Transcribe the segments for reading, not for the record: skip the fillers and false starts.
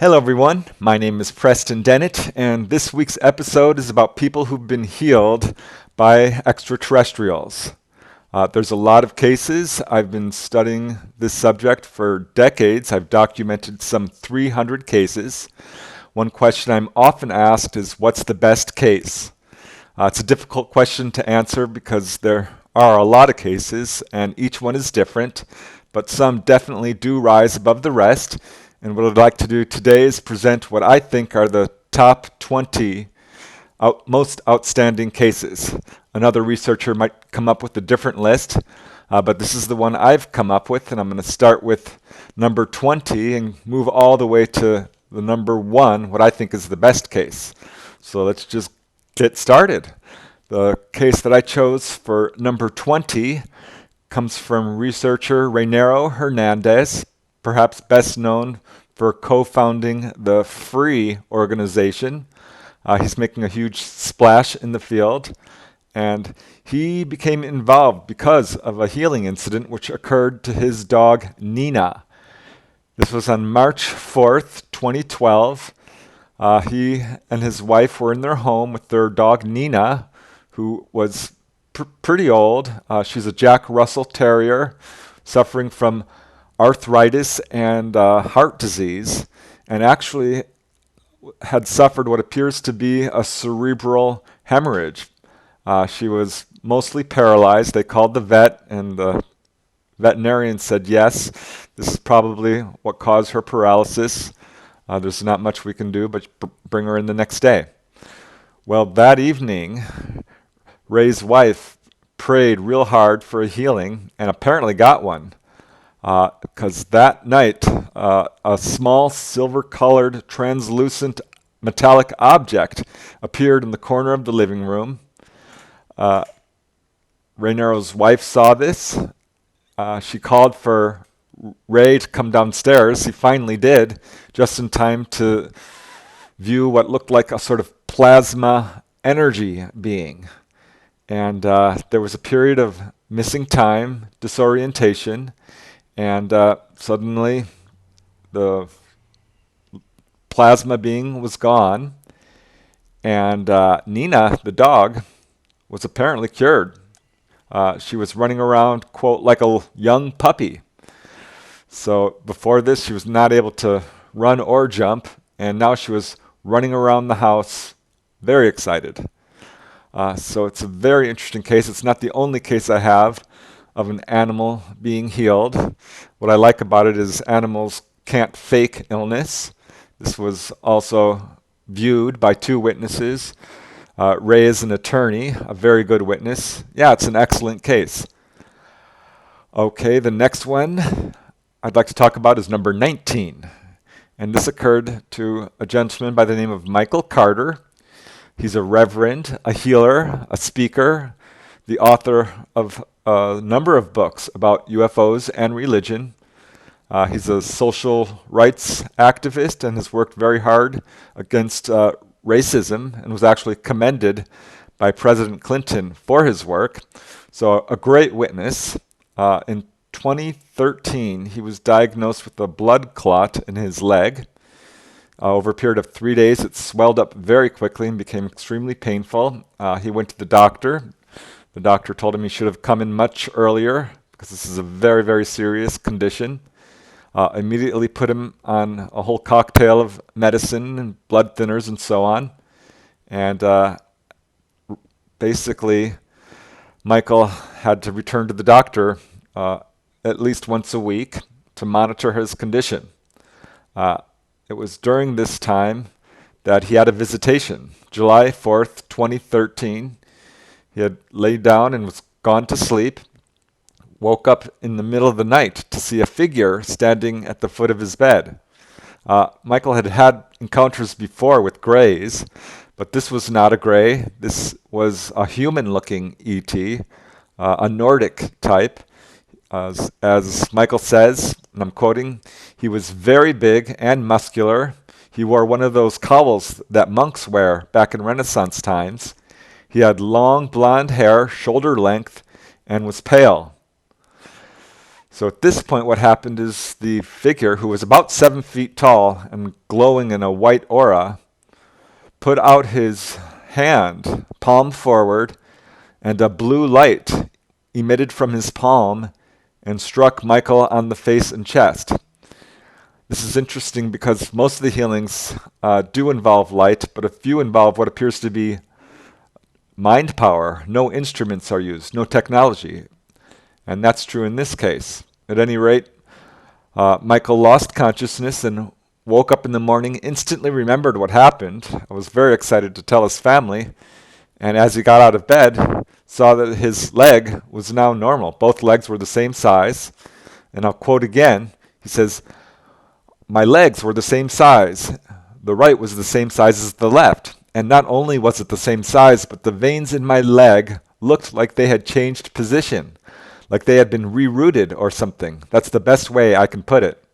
Hello, everyone. My name is Preston Dennett, and this week's episode is about people who've been healed by extraterrestrials. There's a lot of cases. I've been studying this subject for decades. I've documented some 300 cases. One question I'm often asked is, what's the best case? It's a difficult question to answer because there are a lot of cases, and each one is different, but some definitely do rise above the rest. And what I'd like to do today is present what I think are the top 20 most outstanding cases. Another researcher might come up with a different list, but this is the one I've come up with, and I'm going to start with number 20 and move all the way to the number 1, what I think is the best case. So let's just get started. The case that I chose for number 20 comes from researcher Raynero Hernandez, perhaps best known for co-founding the Free organization. He's making a huge splash in the field, and he became involved because of a healing incident which occurred to his dog Nina. This was on March 4th, 2012. He and his wife were in their home with their dog Nina, who was pretty old. She's a Jack Russell Terrier suffering from arthritis and heart disease, and actually had suffered what appears to be a cerebral hemorrhage. She was mostly paralyzed. They called the vet, and the veterinarian said, yes, this is probably what caused her paralysis. There's not much we can do but bring her in the next day. Well, that evening, Ray's wife prayed real hard for a healing and apparently got one. Because that night, a small silver-colored, translucent, metallic object appeared in the corner of the living room. Raynero's wife saw this. She called for Ray to come downstairs. He finally did, just in time to view what looked like a sort of plasma energy being. And there was a period of missing time, disorientation, and suddenly the plasma being was gone, and Nina, the dog, was apparently cured. She was running around, quote, like a young puppy. So before this, she was not able to run or jump, and now she was running around the house, very excited. So it's a very interesting case. It's not the only case I have of an animal being healed. What I like about it is animals can't fake illness. This was also viewed by 2 witnesses. Ray is an attorney, a very good witness. Yeah, it's an excellent case. Okay, the next one I'd like to talk about is number 19. And this occurred to a gentleman by the name of Michael Carter. He's a reverend, a healer, a speaker, the author of a number of books about UFOs and religion. He's a social rights activist and has worked very hard against racism and was actually commended by President Clinton for his work. So a great witness. In 2013, he was diagnosed with a blood clot in his leg. Over a period of 3 days, it swelled up very quickly and became extremely painful. He went to the doctor. The doctor told him he should have come in much earlier because this is a very, very serious condition. Immediately put him on a whole cocktail of medicine and blood thinners and so on. And basically, Michael had to return to the doctor at least once a week to monitor his condition. It was during this time that he had a visitation. July 4th, 2013. He had laid down and was gone to sleep, woke up in the middle of the night to see a figure standing at the foot of his bed. Michael had had encounters before with greys, but this was not a gray. This was a human-looking ET, a Nordic type. As Michael says, and I'm quoting, he was very big and muscular. He wore one of those cowls that monks wear back in Renaissance times. He had long blonde hair, shoulder length, and was pale. So at this point, what happened is the figure, who was about 7 feet tall and glowing in a white aura, put out his hand, palm forward, and a blue light emitted from his palm and struck Michael on the face and chest. This is interesting because most of the healings do involve light, but a few involve what appears to be mind power. No instruments are used, no technology. And that's true in this case. At any rate, Michael lost consciousness and woke up in the morning, instantly remembered what happened. I was very excited to tell his family. And as he got out of bed, saw that his leg was now normal. Both legs were the same size. And I'll quote again. He says, "My legs were the same size. The right was the same size as the left. And not only was it the same size, but the veins in my leg looked like they had changed position, like they had been rerouted or something." That's the best way I can put it.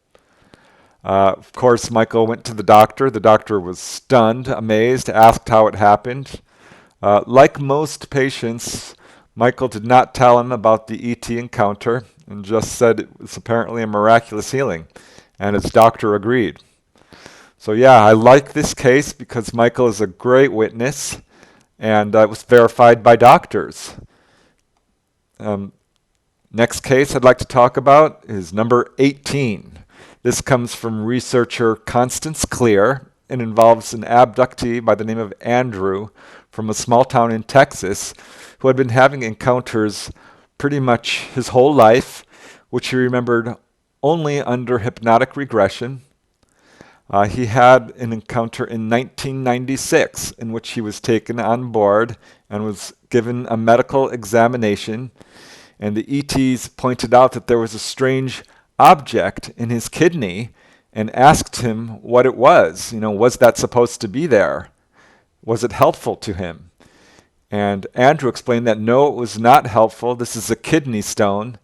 Of course, Michael went to the doctor. The doctor was stunned, amazed, asked how it happened. Like most patients, Michael did not tell him about the ET encounter and just said it was apparently a miraculous healing, and his doctor agreed. So yeah, I like this case because Michael is a great witness, and it was verified by doctors. Next case I'd like to talk about is number 18. This comes from researcher Constance Clear and involves an abductee by the name of Andrew from a small town in Texas who had been having encounters pretty much his whole life, which he remembered only under hypnotic regression. He had an encounter in 1996 in which he was taken on board and was given a medical examination, and the ETs pointed out that there was a strange object in his kidney and asked him what it was. Was that supposed to be there? Was it helpful to him? And Andrew explained that no, it was not helpful. This is a kidney stone,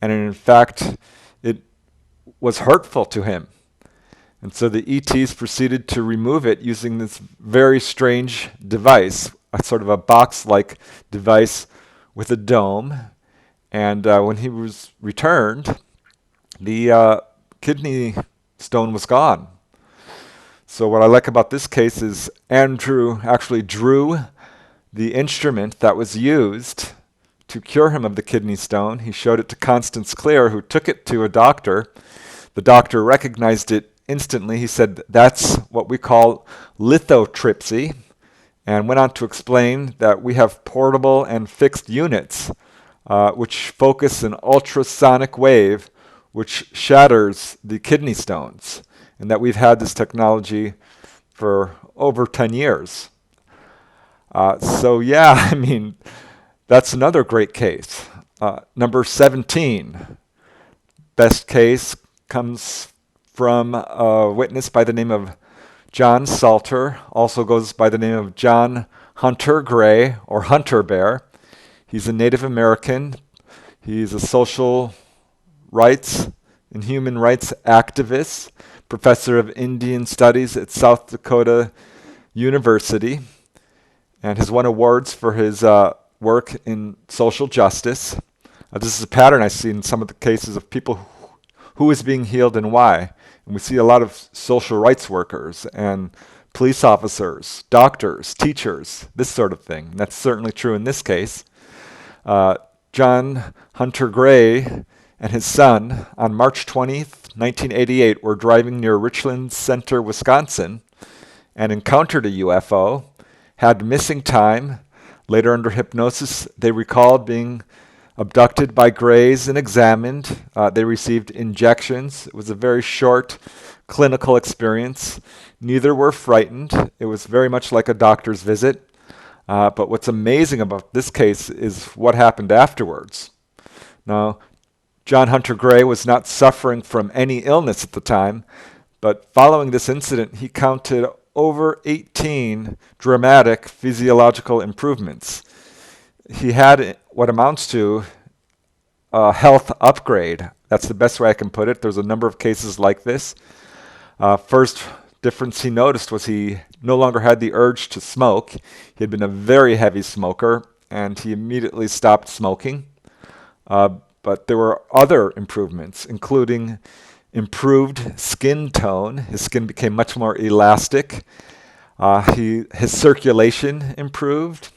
and in fact, it was hurtful to him. And so the ETs proceeded to remove it using this very strange device, a sort of a box-like device with a dome. And when he was returned, the kidney stone was gone. So what I like about this case is Andrew actually drew the instrument that was used to cure him of the kidney stone. He showed it to Constance Clear, who took it to a doctor. The doctor recognized it instantly. He said, "That's what we call lithotripsy," and went on to explain that we have portable and fixed units which focus an ultrasonic wave which shatters the kidney stones, and that we've had this technology for over 10 years. So yeah, that's another great case. Number 17. Best case comes from a witness by the name of John Salter, also goes by the name of John Hunter Gray, or Hunter Bear. He's a Native American. He's a social rights and human rights activist, professor of Indian Studies at South Dakota University, and has won awards for his work in social justice. This is a pattern I see in some of the cases of people who is being healed and why. And we see a lot of social rights workers and police officers, doctors, teachers, this sort of thing. And that's certainly true in this case. John Hunter Gray and his son, on March 20th, 1988, were driving near Richland Center, Wisconsin, and encountered a UFO, had missing time. Later, under hypnosis, they recalled being abducted by Grays and examined. They received injections. It was a very short clinical experience. Neither were frightened. It was very much like a doctor's visit. But what's amazing about this case is what happened afterwards. Now, John Hunter Gray was not suffering from any illness at the time, but following this incident, he counted over 18 dramatic physiological improvements. He had what amounts to a health upgrade. That's the best way I can put it. There's a number of cases like this. First difference he noticed was he no longer had the urge to smoke. He had been a very heavy smoker, and he immediately stopped smoking. but there were other improvements, including improved skin tone. His skin became much more elastic. His circulation improved.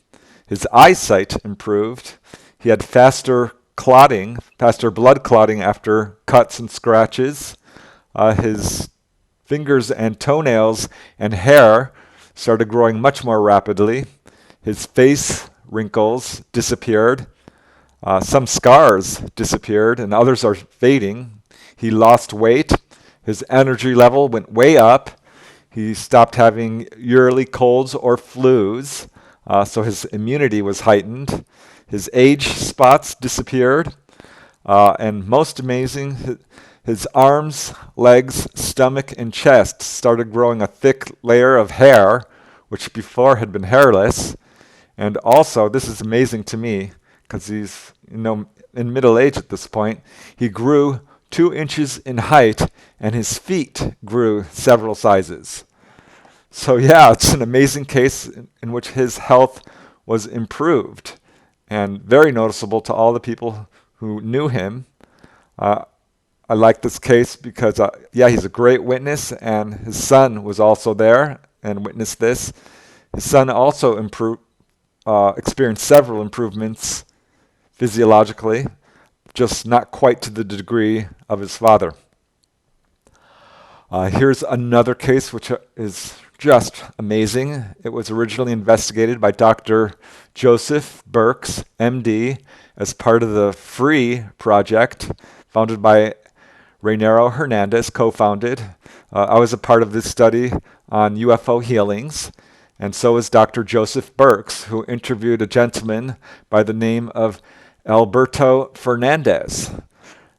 His eyesight improved. He had faster blood clotting after cuts and scratches. His fingers and toenails and hair started growing much more rapidly. His face wrinkles disappeared. Some scars disappeared and others are fading. He lost weight. His energy level went way up. He stopped having yearly colds or flus, so his immunity was heightened. His age spots disappeared. And most amazing, his arms, legs, stomach, and chest started growing a thick layer of hair, which before had been hairless. And also, this is amazing to me, because he's in middle age at this point, he grew 2 inches in height, and his feet grew several sizes. So yeah, it's an amazing case in which his health was improved, and very noticeable to all the people who knew him. I like this case because, he's a great witness, and his son was also there and witnessed this. His son also experienced several improvements physiologically, just not quite to the degree of his father. Here's another case which is just amazing. It was originally investigated by Dr. Joseph Burks, MD, as part of the FREE project, founded by Raynero Hernandez, co-founded. I was a part of this study on UFO healings, and so was Dr. Joseph Burks, who interviewed a gentleman by the name of Alberto Fernandez.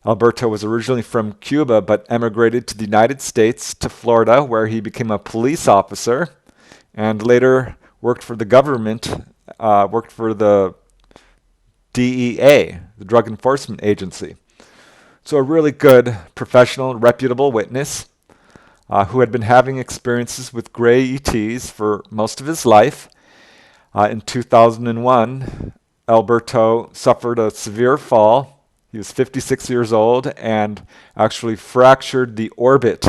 Alberto was originally from Cuba, but emigrated to the United States to Florida, where he became a police officer, and later worked for the government, worked for the DEA, the Drug Enforcement Agency. So a really good, professional, reputable witness who had been having experiences with gray ETs for most of his life. In 2001, Alberto suffered a severe fall. He was 56 years old and actually fractured the orbit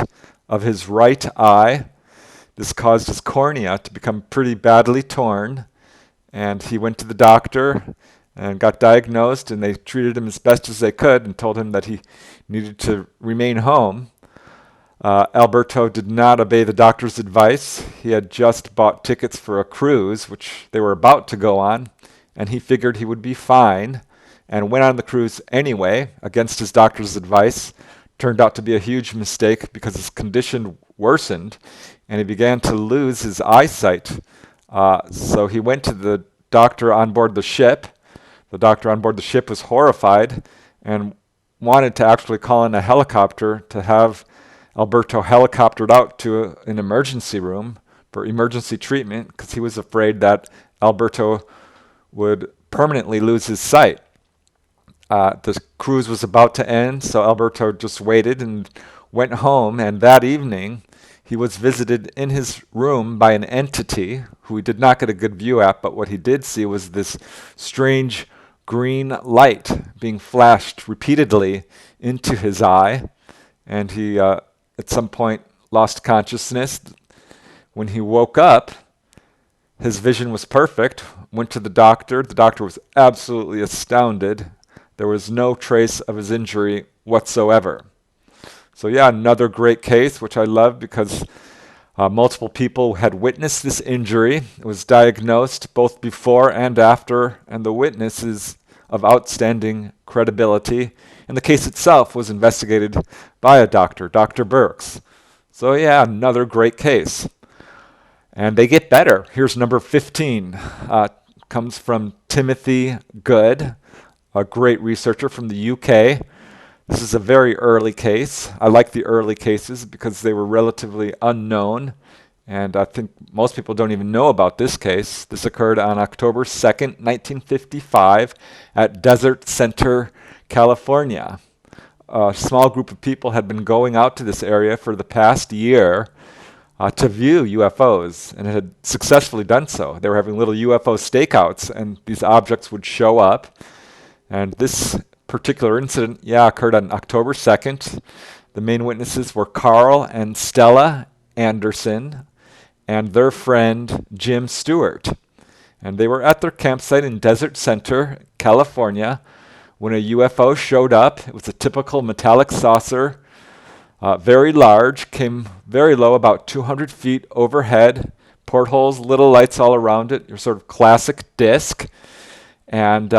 of his right eye. This caused his cornea to become pretty badly torn, and he went to the doctor and got diagnosed, and they treated him as best as they could and told him that he needed to remain home. Alberto did not obey the doctor's advice. He had just bought tickets for a cruise, which they were about to go on, and he figured he would be fine and went on the cruise anyway, against his doctor's advice. Turned out to be a huge mistake because his condition worsened and he began to lose his eyesight. So he went to the doctor on board the ship. The doctor on board the ship was horrified and wanted to actually call in a helicopter to have Alberto helicoptered out to an emergency room for emergency treatment because he was afraid that Alberto would permanently lose his sight. The cruise was about to end, so Alberto just waited and went home, and that evening he was visited in his room by an entity who he did not get a good view at, but what he did see was this strange green light being flashed repeatedly into his eye, and he at some point lost consciousness. When he woke up, his vision was perfect. Went to the doctor. The doctor was absolutely astounded. There was no trace of his injury whatsoever. So yeah, another great case, which I love because multiple people had witnessed this injury. It was diagnosed both before and after, and the witness is of outstanding credibility. And the case itself was investigated by a doctor, Dr. Burks. So yeah, another great case. And they get better. Here's number 15. Comes from Timothy Good, a great researcher from the UK. This is a very early case. I like the early cases because they were relatively unknown, and I think most people don't even know about this case. This occurred on October 2nd, 1955 at Desert Center, California. A small group of people had been going out to this area for the past year to view UFOs, and it had successfully done so. They were having little UFO stakeouts, and these objects would show up. And this particular incident, occurred on October 2nd. The main witnesses were Carl and Stella Anderson and their friend Jim Stewart. And they were at their campsite in Desert Center, California, when a UFO showed up. It was a typical metallic saucer, very large, came very low, about 200 feet overhead, portholes, little lights all around it, your sort of classic disc, and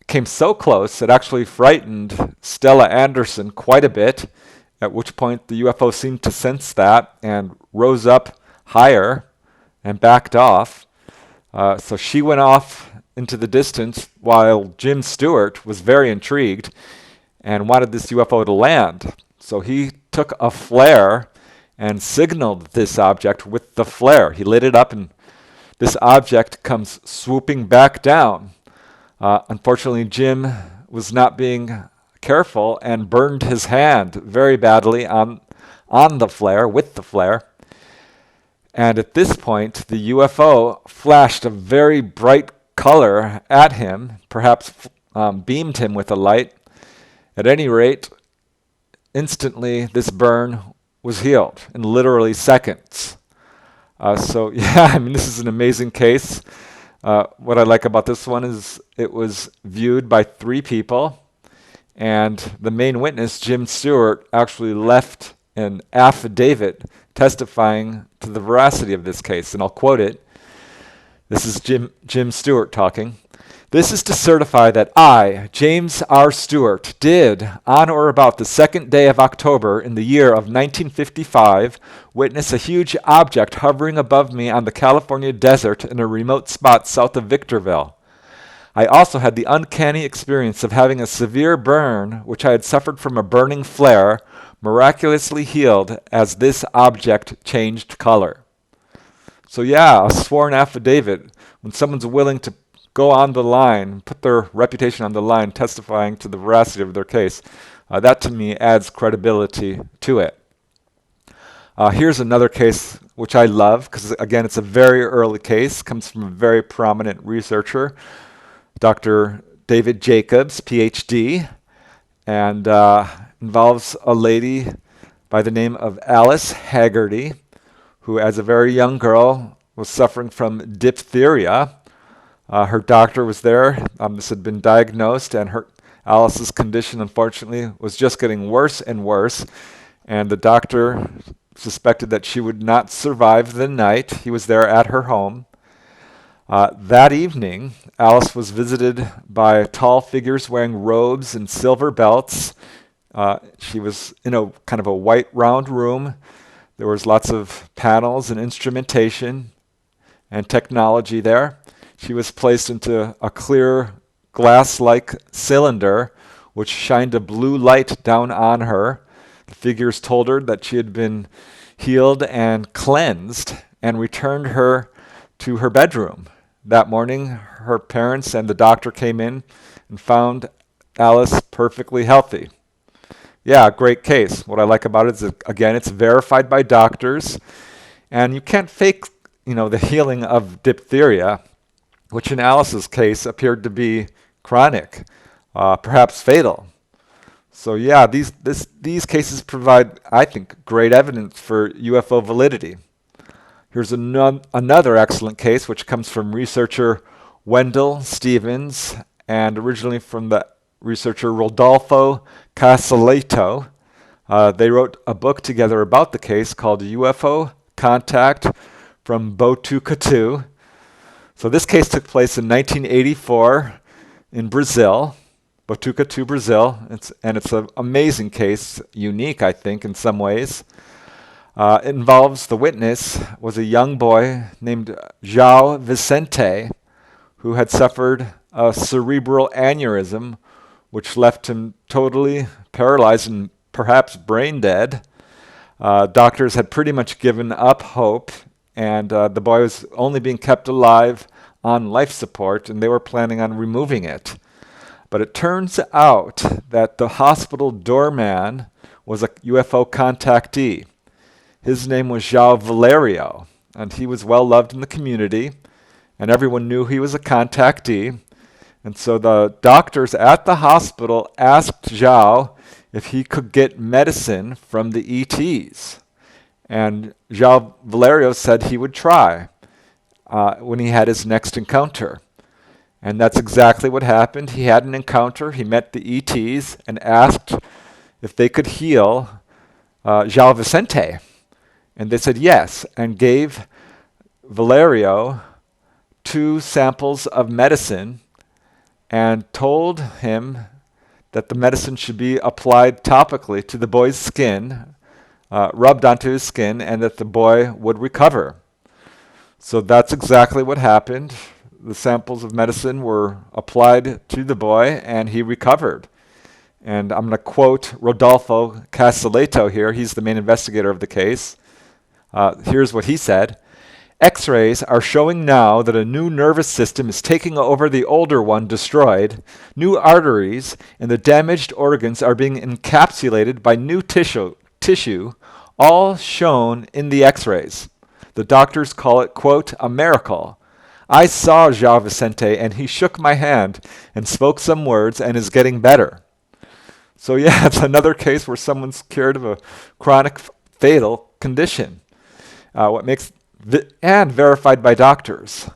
came so close it actually frightened Stella Anderson quite a bit, at which point the UFO seemed to sense that and rose up higher and backed off. So she went off into the distance while Jim Stewart was very intrigued and wanted this UFO to land. So he took a flare and signaled this object with the flare. He lit it up and this object comes swooping back down. Unfortunately, Jim was not being careful and burned his hand very badly on the flare, with the flare. And at this point, the UFO flashed a very bright color at him, perhaps beamed him with a light. At any rate, instantly this burn was healed in literally seconds. This is an amazing case. What I like about this one is it was viewed by 3 people, and the main witness, Jim Stewart, actually left an affidavit testifying to the veracity of this case, and I'll quote it. This is Jim Stewart talking. "This is to certify that I, James R. Stewart, did, on or about the 2nd day of October in the year of 1955, witness a huge object hovering above me on the California desert in a remote spot south of Victorville. I also had the uncanny experience of having a severe burn, which I had suffered from a burning flare, miraculously healed as this object changed color." So a sworn affidavit, when someone's willing to go on the line, put their reputation on the line, testifying to the veracity of their case, that to me adds credibility to it. Here's another case which I love, because again, it's a very early case, comes from a very prominent researcher, Dr. David Jacobs, PhD, and involves a lady by the name of Alice Haggerty, who as a very young girl was suffering from diphtheria. Her doctor was there. This had been diagnosed, and Alice's condition, unfortunately, was just getting worse and worse, and the doctor suspected that she would not survive the night. He was there at her home. That evening, Alice was visited by tall figures wearing robes and silver belts. She was in a kind of a white round room. There was lots of panels and instrumentation and technology there. She was placed into a clear glass-like cylinder which shined a blue light down on her. The figures told her that she had been healed and cleansed and returned her to her bedroom. That morning, her parents and the doctor came in and found Alice perfectly healthy. Great case. What I like about it is, again, it's verified by doctors, and you can't fake, the healing of diphtheria, which in Alice's case appeared to be chronic, perhaps fatal. So these cases provide, I think, great evidence for UFO validity. Here's another excellent case, which comes from researcher Wendell Stevens, and originally from the researcher Rodolfo Casaletto. They wrote a book together about the case called UFO Contact from Botucatu. So this case took place in 1984 in Brazil, Botucatu, Brazil. It's an amazing case, unique, I think, in some ways. It involves the witness was a young boy named João Vicente, who had suffered a cerebral aneurysm, which left him totally paralyzed and perhaps brain dead. Doctors had pretty much given up hope, and the boy was only being kept alive on life support, and they were planning on removing it. But it turns out that the hospital doorman was a UFO contactee. His name was João Valerio, and he was well loved in the community, and everyone knew he was a contactee. And so the doctors at the hospital asked Zhao if he could get medicine from the ETs. And Zhao Valerio said he would try when he had his next encounter. And that's exactly what happened. He had an encounter. He met the ETs and asked if they could heal João Vicente. And they said yes, and gave Valerio 2 samples of medicine and told him that the medicine should be applied topically to the boy's skin, rubbed onto his skin, and that the boy would recover. So that's exactly what happened. The samples of medicine were applied to the boy, and he recovered. And I'm going to quote Rodolfo Castelletto here. He's the main investigator of the case. Here's what he said. X-rays are showing now that a new nervous system is taking over the older one destroyed. New arteries and the damaged organs are being encapsulated by new tissue, all shown in the X-rays. The doctors call it, quote, a miracle. I saw João Vicente and he shook my hand and spoke some words and is getting better. So yeah, it's another case where someone's cured of a chronic fatal condition. And verified by doctors.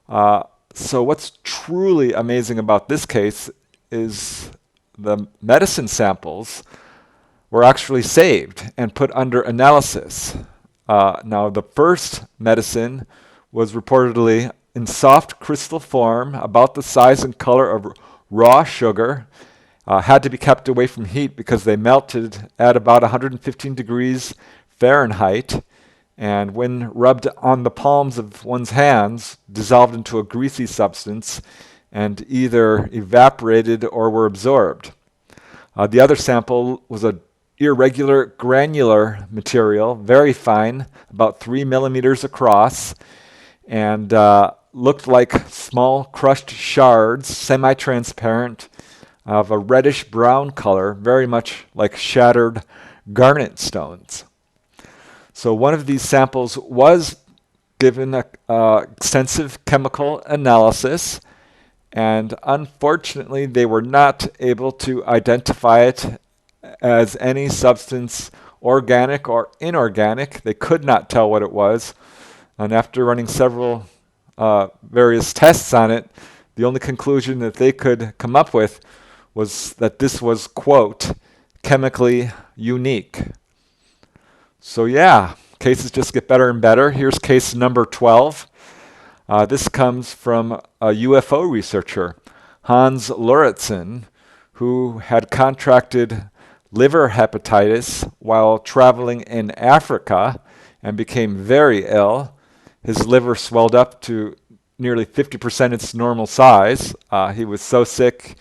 So what's truly amazing about this case is the medicine samples were actually saved and put under analysis. Now, the first medicine was reportedly in soft crystal form, about the size and color of raw sugar, had to be kept away from heat because they melted at about 115 degrees Fahrenheit, and when rubbed on the palms of one's hands, dissolved into a greasy substance and either evaporated or were absorbed. The other sample was a irregular granular material, very fine, about 3 millimeters across, and looked like small crushed shards, semi-transparent, of a reddish-brown color, very much like shattered garnet stones. So one of these samples was given extensive chemical analysis, and unfortunately they were not able to identify it as any substance, organic or inorganic. They could not tell what it was, and after running several various tests on it, the only conclusion that they could come up with was that this was, quote, chemically unique. So yeah, cases just get better and better. Here's case number 12. This comes from a UFO researcher, Hans Lauritzen, who had contracted liver hepatitis while traveling in Africa and became very ill. His liver swelled up to nearly 50% its normal size. He was so sick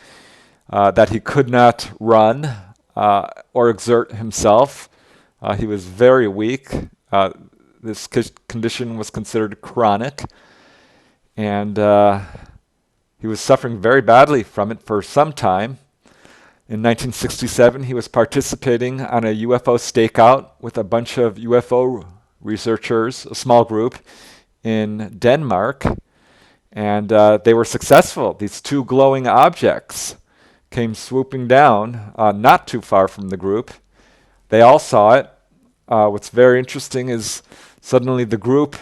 that he could not run or exert himself. He was very weak. This condition was considered chronic, and he was suffering very badly from it for some time. In 1967, he was participating on a UFO stakeout with a bunch of UFO researchers, a small group, in Denmark, and they were successful. These 2 glowing objects came swooping down not too far from the group. They all saw it. What's very interesting is suddenly the group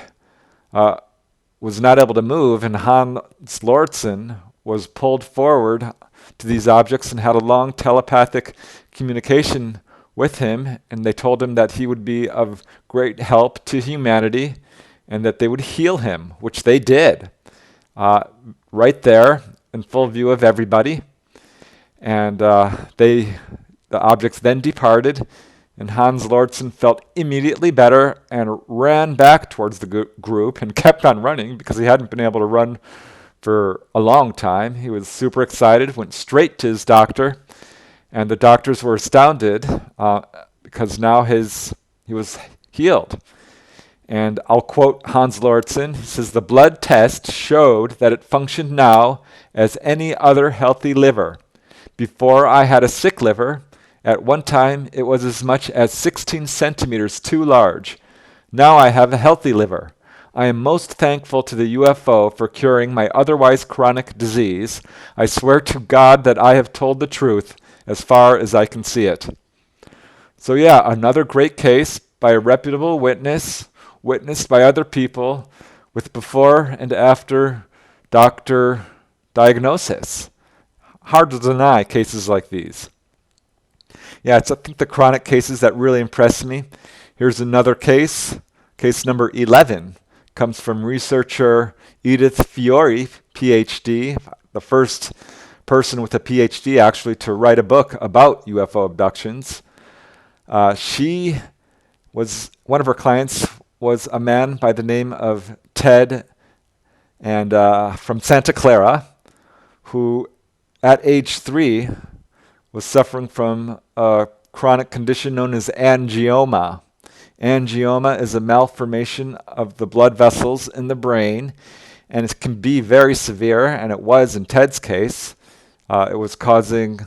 was not able to move, and Hans Lauritzen was pulled forward to these objects and had a long telepathic communication with him, and they told him that he would be of great help to humanity and that they would heal him, which they did, right there in full view of everybody. And the objects then departed, and Hans Lauritzen felt immediately better and ran back towards the group and kept on running because he hadn't been able to run for a long time. He was super excited, went straight to his doctor, and the doctors were astounded because now he was healed. And I'll quote Hans Lauritzen. He says, "The blood test showed that it functioned now as any other healthy liver. Before I had a sick liver. At one time, it was as much as 16 centimeters too large. Now I have a healthy liver. I am most thankful to the UFO for curing my otherwise chronic disease. I swear to God that I have told the truth as far as I can see it. So yeah, another great case by a reputable witness, witnessed by other people, with before and after doctor diagnosis. Hard to deny cases like these. Yeah, it's I think the chronic cases that really impress me. Here's another case. Case number 11 comes from researcher Edith Fiore, PhD, the first person with a PhD actually to write a book about UFO abductions. One of her clients was a man by the name of Ted, and from Santa Clara, who at age 3 was suffering from a chronic condition known as angioma. Angioma is a malformation of the blood vessels in the brain, and it can be very severe, and it was in Ted's case. It was causing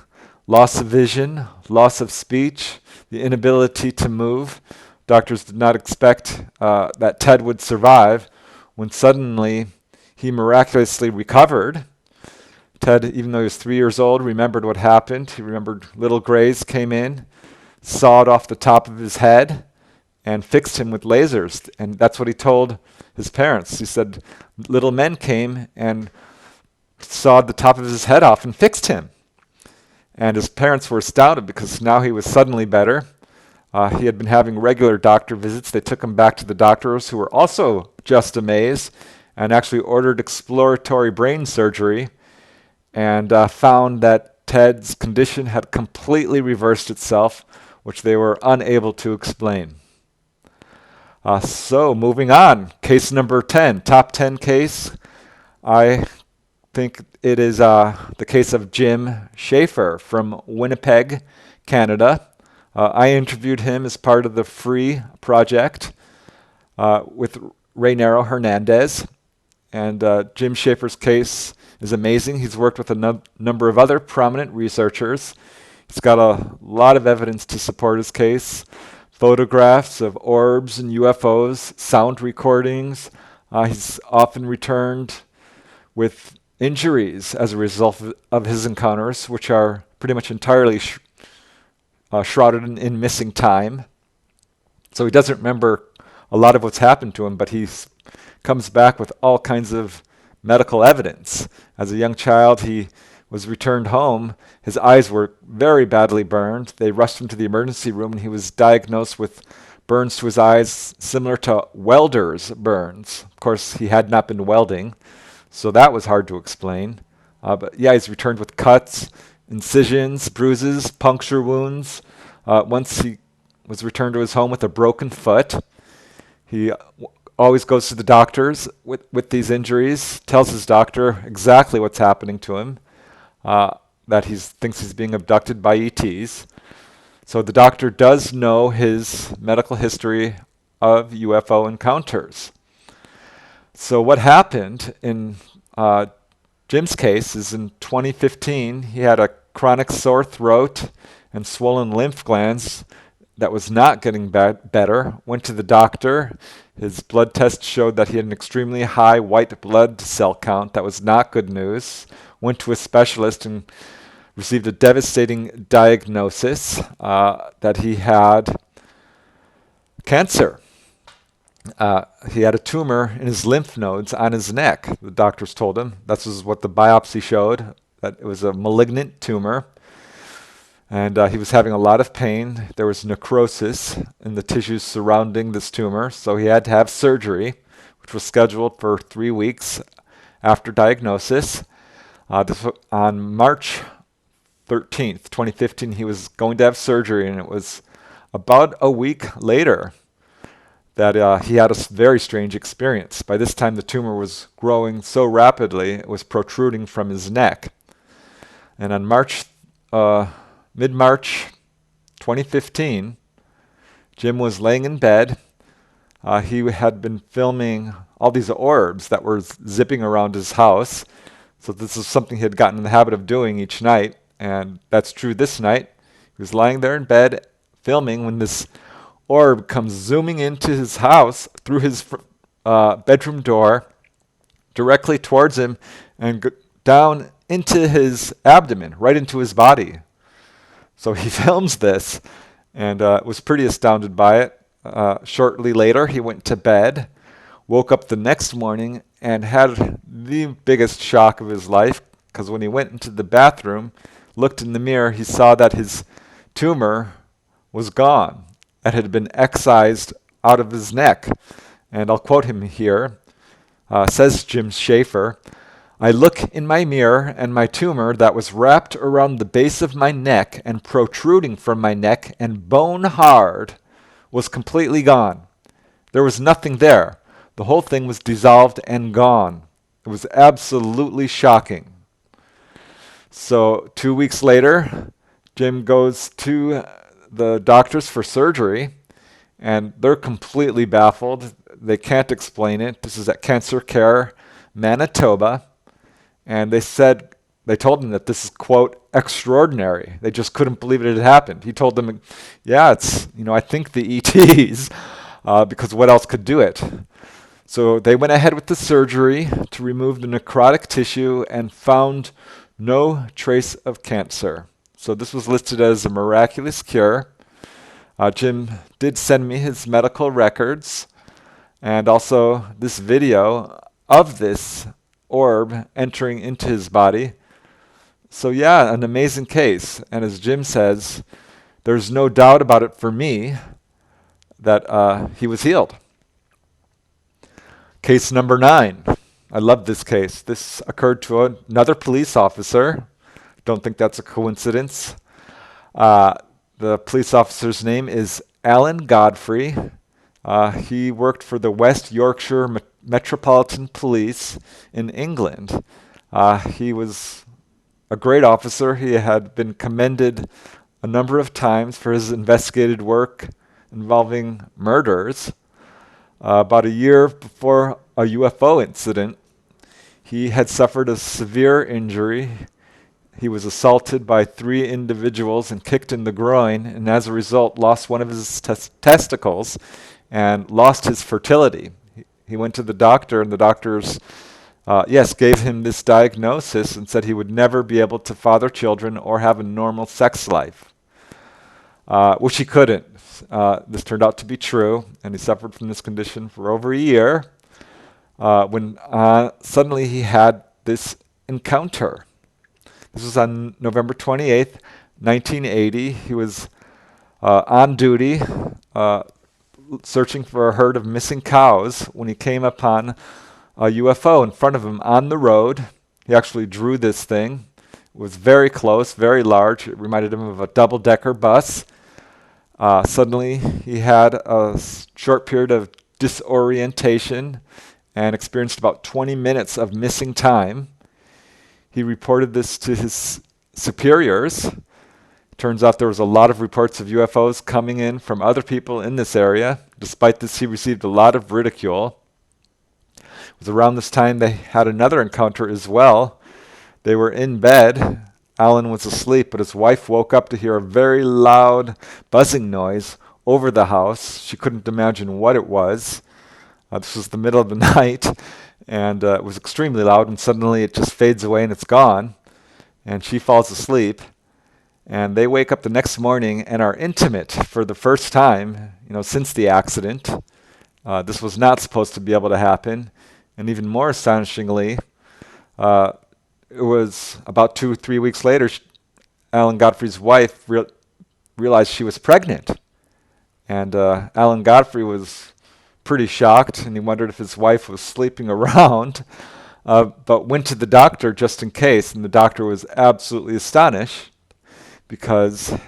loss of vision, loss of speech, the inability to move. Doctors did not expect that Ted would survive when suddenly he miraculously recovered. Ted, even though he was 3 years old, remembered what happened. He remembered little Grays came in, sawed off the top of his head, and fixed him with lasers. And that's what he told his parents. He said little men came and sawed the top of his head off and fixed him. And his parents were astounded because now he was suddenly better. He had been having regular doctor visits. They took him back to the doctors, who were also just amazed, and actually ordered exploratory brain surgery, and found that Ted's condition had completely reversed itself, which they were unable to explain. So moving on, case number 10, top 10 case. I think it is the case of Jim Schaefer from Winnipeg, Canada. I interviewed him as part of the Free Project with Raynero Hernandez. And Jim Schaefer's case is amazing. He's worked with a number of other prominent researchers. He's got a lot of evidence to support his case. Photographs of orbs and UFOs, sound recordings. He's often returned with injuries as a result of his encounters, which are pretty much entirely shrouded in missing time. So he doesn't remember a lot of what's happened to him, but he comes back with all kinds of medical evidence. As a young child, he was returned home. His eyes were very badly burned. They rushed him to the emergency room, and he was diagnosed with burns to his eyes similar to welder's burns. Of course, he had not been welding, so that was hard to explain. But yeah, he's returned with cuts, incisions, bruises, puncture wounds. Once he was returned to his home with a broken foot. He always goes to the doctors with these injuries, tells his doctor exactly what's happening to him, that he thinks he's being abducted by ETs. So the doctor does know his medical history of UFO encounters. So what happened in Jim's case is in 2015, he had a chronic sore throat and swollen lymph glands that was not getting better. Went to the doctor. His blood test showed that he had an extremely high white blood cell count. That was not good news. Went to a specialist and received a devastating diagnosis that he had cancer. He had a tumor in his lymph nodes on his neck, the doctors told him. This is what the biopsy showed, that it was a malignant tumor. And he was having a lot of pain. There was necrosis in the tissues surrounding this tumor, so he had to have surgery, which was scheduled for 3 weeks after diagnosis. On March 13th, 2015, he was going to have surgery, and it was about a week later that he had a very strange experience. By this time, the tumor was growing so rapidly, it was protruding from his neck. And on mid-March 2015, Jim was laying in bed. He had been filming all these orbs that were zipping around his house. So this is something he had gotten in the habit of doing each night, and that's true this night. He was lying there in bed filming when this orb comes zooming into his house through his bedroom door directly towards him and down into his abdomen, right into his body. So he films this and was pretty astounded by it. Shortly later, he went to bed, woke up the next morning, and had the biggest shock of his life, because when he went into the bathroom, looked in the mirror, he saw that his tumor was gone. It had been excised out of his neck. And I'll quote him here. Says Jim Schaefer, "I look in my mirror, and my tumor that was wrapped around the base of my neck and protruding from my neck and bone hard was completely gone. There was nothing there. The whole thing was dissolved and gone. It was absolutely shocking." So 2 weeks later, Jim goes to the doctors for surgery, and they're completely baffled. They can't explain it. This is at Cancer Care, Manitoba. And they told him that this is, quote, extraordinary. They just couldn't believe it had happened. He told them, yeah, it's, I think the ETs, because what else could do it? So they went ahead with the surgery to remove the necrotic tissue and found no trace of cancer. So this was listed as a miraculous cure. Jim did send me his medical records and also this video of this orb entering into his body. So yeah, an amazing case. And as Jim says, there's no doubt about it for me that he was healed. Case number 9. I love this case. This occurred to another police officer. Don't think that's a coincidence. The police officer's name is Alan Godfrey. He worked for the West Yorkshire Metropolitan Police in England. He was a great officer. He had been commended a number of times for his investigative work involving murders. About a year before a UFO incident, he had suffered a severe injury. He was assaulted by 3 individuals and kicked in the groin, and as a result lost one of his testicles and lost his fertility. He went to the doctor, and the doctors, gave him this diagnosis and said he would never be able to father children or have a normal sex life, which he couldn't. This turned out to be true, and he suffered from this condition for over a year when suddenly he had this encounter. This was on November 28th, 1980. He was on duty searching for a herd of missing cows when he came upon a UFO in front of him on the road. He actually drew this thing. It was very close, very large. It reminded him of a double-decker bus. Suddenly, he had a short period of disorientation and experienced about 20 minutes of missing time. He reported this to his superiors. Turns out there was a lot of reports of UFOs coming in from other people in this area. Despite this, he received a lot of ridicule. It was around this time they had another encounter as well. They were in bed. Alan was asleep, but his wife woke up to hear a very loud buzzing noise over the house. She couldn't imagine what it was. This was the middle of the night, and it was extremely loud, and suddenly it just fades away and it's gone, and she falls asleep. And they wake up the next morning and are intimate for the first time, since the accident. This was not supposed to be able to happen. And even more astonishingly, it was about 2-3 weeks later, Alan Godfrey's wife realized she was pregnant. And Alan Godfrey was pretty shocked, and he wondered if his wife was sleeping around, but went to the doctor just in case, and the doctor was absolutely astonished because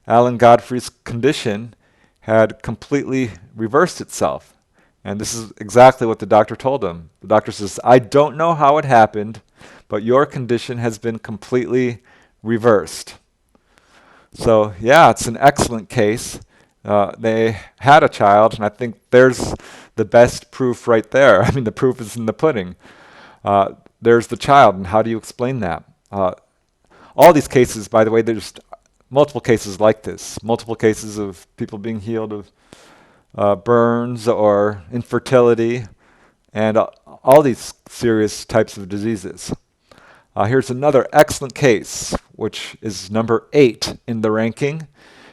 Alan Godfrey's condition had completely reversed itself. And this is exactly what the doctor told him. The doctor says, "I don't know how it happened, but your condition has been completely reversed." So, yeah, it's an excellent case. They had a child, and I think there's the best proof right there. I mean, the proof is in the pudding. There's the child, and how do you explain that? All these cases, by the way, there's multiple cases like this, multiple cases of people being healed of burns or infertility. and all these serious types of diseases. Here's another excellent case, which is number 8 in the ranking.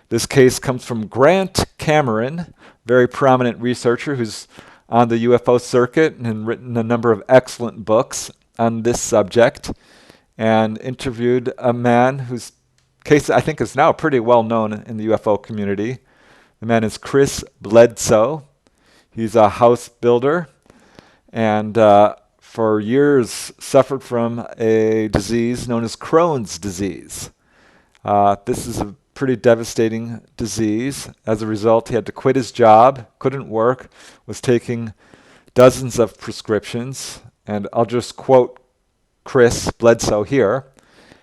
This case comes from Grant Cameron, very prominent researcher who's on the UFO circuit and written a number of excellent books on this subject, and interviewed a man whose case I think is now pretty well known in the UFO community. The man is Chris Bledsoe. He's a house builder and for years suffered from a disease known as Crohn's disease. This is a pretty devastating disease. As a result, he had to quit his job, couldn't work, was taking dozens of prescriptions. And I'll just quote Chris Bledsoe here,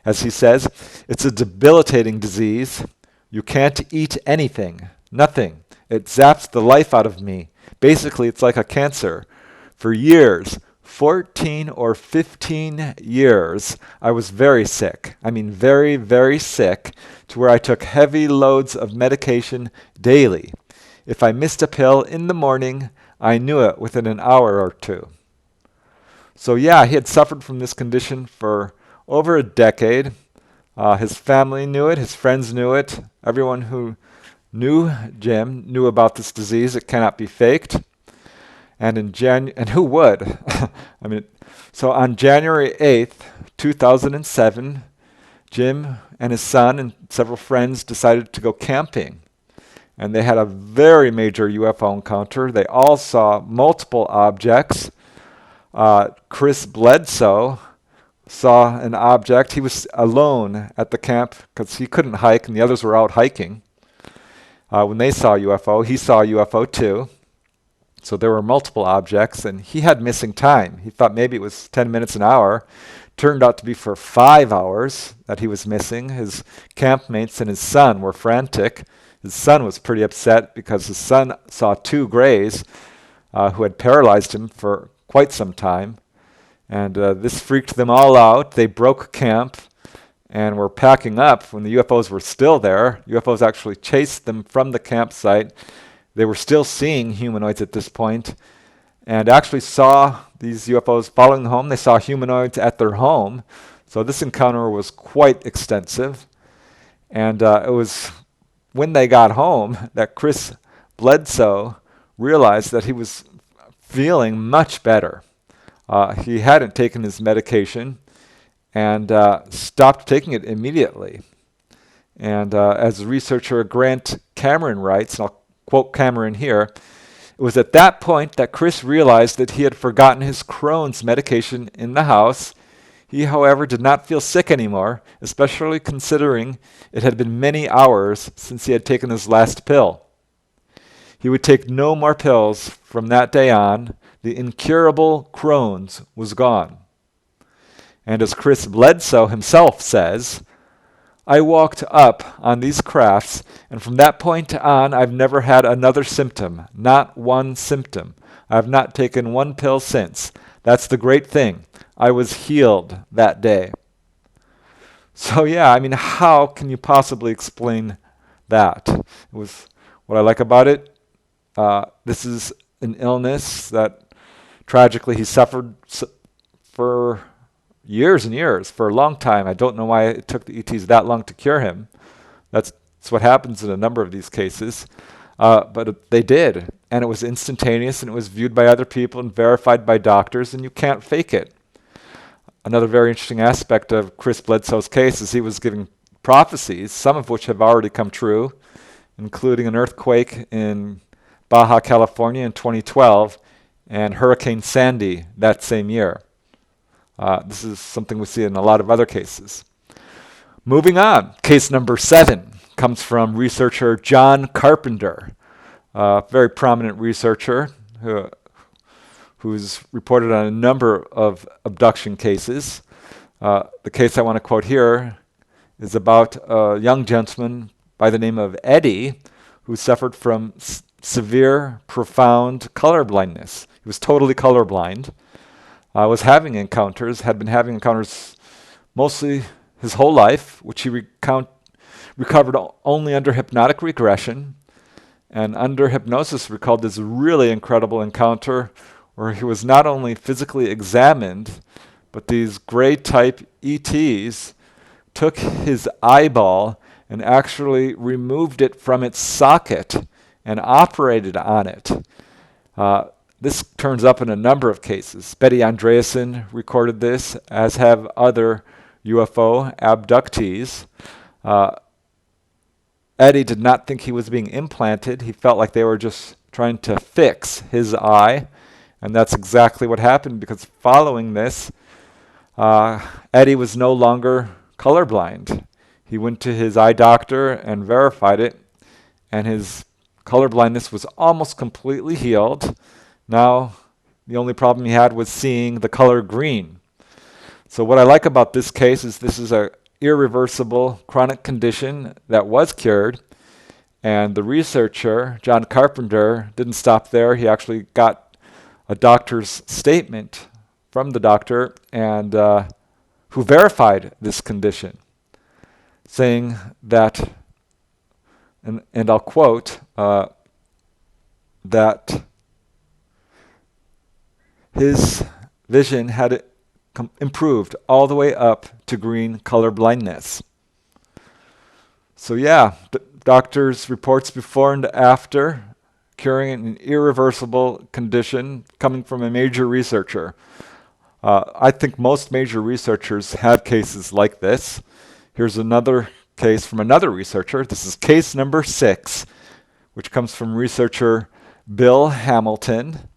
as he says, "It's a debilitating disease. You can't eat anything, nothing. It zaps the life out of me. Basically, it's like a cancer. For years, 14 or 15 years, I was very sick. I mean, very, very sick, to where I took heavy loads of medication daily. If I missed a pill in the morning, I knew it within an hour or two." So yeah, he had suffered from this condition for over a decade. His family knew it, his friends knew it. Everyone who knew Jim knew about this disease. It cannot be faked. And and who would? I mean, so on January 8th, 2007, Jim and his son and several friends decided to go camping. And they had a very major UFO encounter. They all saw multiple objects. Chris Bledsoe saw an object. He was alone at the camp because he couldn't hike and the others were out hiking. When they saw a UFO, he saw a UFO too. So there were multiple objects, and he had missing time. He thought maybe it was 10 minutes, an hour. Turned out to be for 5 hours that he was missing. His campmates and his son were frantic. His son was pretty upset because his son saw 2 grays who had paralyzed him for quite some time. And this freaked them all out. They broke camp and were packing up when the UFOs were still there. UFOs actually chased them from the campsite. They were still seeing humanoids at this point and actually saw these UFOs following them home. They saw humanoids at their home. So this encounter was quite extensive. And it was when they got home that Chris Bledsoe realized that he was feeling much better. He hadn't taken his medication and stopped taking it immediately. And as researcher Grant Cameron writes, and I'll quote Cameron here, "It was at that point that Chris realized that he had forgotten his Crohn's medication in the house. He, however, did not feel sick anymore, especially considering it had been many hours since he had taken his last pill. He would take no more pills from that day on. The incurable Crohn's was gone." And as Chris Bledsoe himself says, "I walked up on these crafts, and from that point on, I've never had another symptom, not one symptom. I have not taken one pill since. That's the great thing. I was healed that day." So yeah, I mean, how can you possibly explain that? It was what I like about it. This is an illness that tragically he suffered for years and years, for a long time. I don't know why it took the ETs that long to cure him. That's what happens in a number of these cases. But they did, and it was instantaneous, and it was viewed by other people and verified by doctors, and you can't fake it. Another very interesting aspect of Chris Bledsoe's case is he was giving prophecies, some of which have already come true, including an earthquake in Baja California in 2012 and Hurricane Sandy that same year. This is something we see in a lot of other cases. Moving on, case number 7 comes from researcher John Carpenter, a very prominent researcher who's reported on a number of abduction cases. The case I want to quote here is about a young gentleman by the name of Eddie who suffered from severe, profound color blindness. He was totally colorblind. Was having encounters, had been having encounters mostly his whole life, which he recovered only under hypnotic regression. And under hypnosis recalled this really incredible encounter where he was not only physically examined, but these gray-type ETs took his eyeball and actually removed it from its socket and operated on it. This turns up in a number of cases. Betty Andreasen recorded this, as have other UFO abductees. Eddie did not think he was being implanted. He felt like they were just trying to fix his eye, and that's exactly what happened, because following this, Eddie was no longer colorblind. He went to his eye doctor and verified it, and his colorblindness was almost completely healed. Now, the only problem he had was seeing the color green. So what I like about this case is this is an irreversible chronic condition that was cured, and the researcher, John Carpenter, didn't stop there. He actually got a doctor's statement from the doctor and who verified this condition, saying that, and I'll quote, that his vision had improved all the way up to green color blindness. So yeah, doctors' reports before and after curing an irreversible condition coming from a major researcher. I think most major researchers have cases like this. Here's another case from another researcher. This is case number 6, which comes from researcher Bill Hamilton,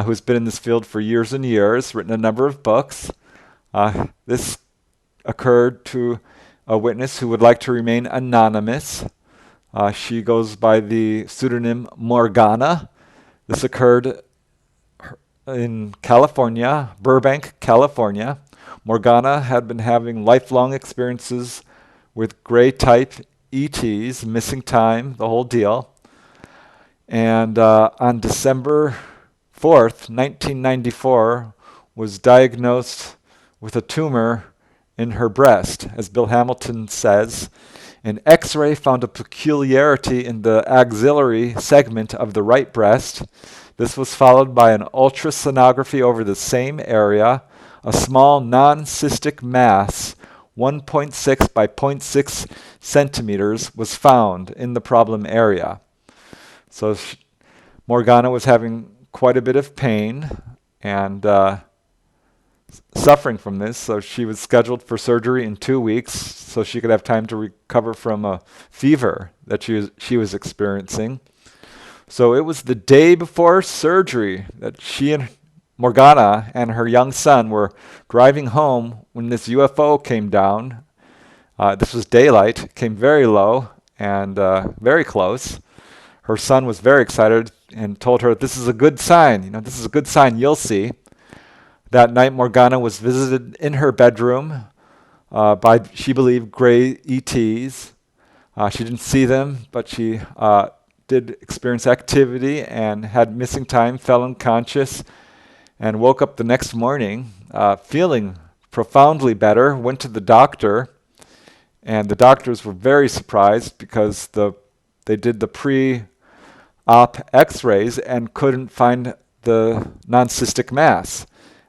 who's been in this field for years and years, written a number of books. This occurred to a witness who would like to remain anonymous. She goes by the pseudonym Morgana. This occurred in California, Burbank, California. Morgana had been having lifelong experiences with gray-type ETs, missing time, the whole deal. And on December 4th, 1994, was diagnosed with a tumor in her breast. As Bill Hamilton says, an X-ray found a peculiarity in the axillary segment of the right breast. This was followed by an ultrasonography over the same area. A small non-cystic mass, 1.6 by 0.6 centimeters, was found in the problem area. So Morgana was having quite a bit of pain and suffering from this, so she was scheduled for surgery in 2 weeks so she could have time to recover from a fever that she was experiencing. So it was the day before surgery that she and Morgana and her young son were driving home when this UFO came down. This was daylight, came very low and very close. Her son was very excited and told her, "This is a good sign. This is a good sign. You'll see." That night, Morgana was visited in her bedroom by, she believed, gray ETs. She didn't see them, but she did experience activity and had missing time, fell unconscious, and woke up the next morning feeling profoundly better, went to the doctor, and the doctors were very surprised because they did the pre-op x-rays and couldn't find the non-cystic mass.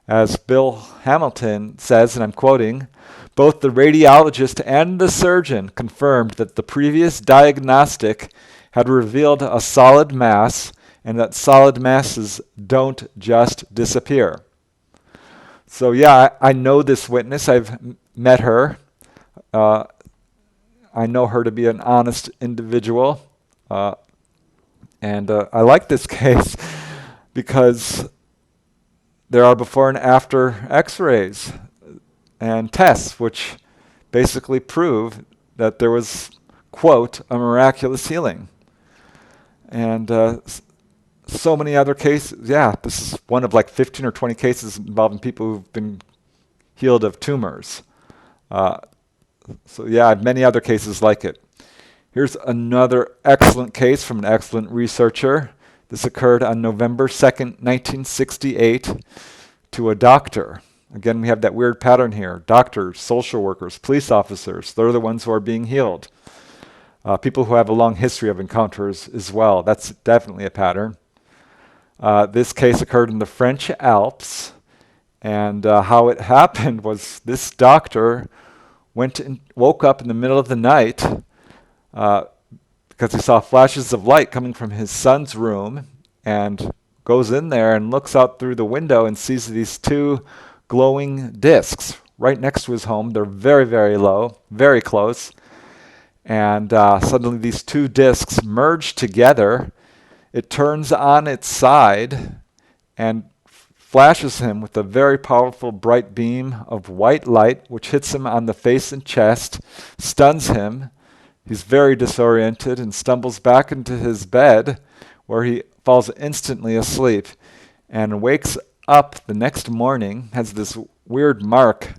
As Bill Hamilton says, and I'm quoting, "Both the radiologist and the surgeon confirmed that the previous diagnostic had revealed a solid mass, and that solid masses don't just disappear." So yeah, I know this witness. I've met her. I know her to be an honest individual. And I like this case because there are before and after x-rays and tests which basically prove that there was, quote, a miraculous healing. And so many other cases. Yeah, this is one of like 15 or 20 cases involving people who've been healed of tumors. So yeah, I have many other cases like it. Here's another excellent case from an excellent researcher. This occurred on November 2nd, 1968, to a doctor. Again, we have that weird pattern here. Doctors, social workers, police officers, they're the ones who are being healed. People who have a long history of encounters as well. That's definitely a pattern. This case occurred in the French Alps, and how it happened was this doctor woke up in the middle of the night because he saw flashes of light coming from his son's room, and goes in there and looks out through the window and sees these two glowing discs right next to his home. They're very, very low, very close. And suddenly these two discs merge together. It turns on its side and flashes him with a very powerful bright beam of white light, which hits him on the face and chest, stuns him. He's very disoriented and stumbles back into his bed, where he falls instantly asleep and wakes up the next morning, has this weird mark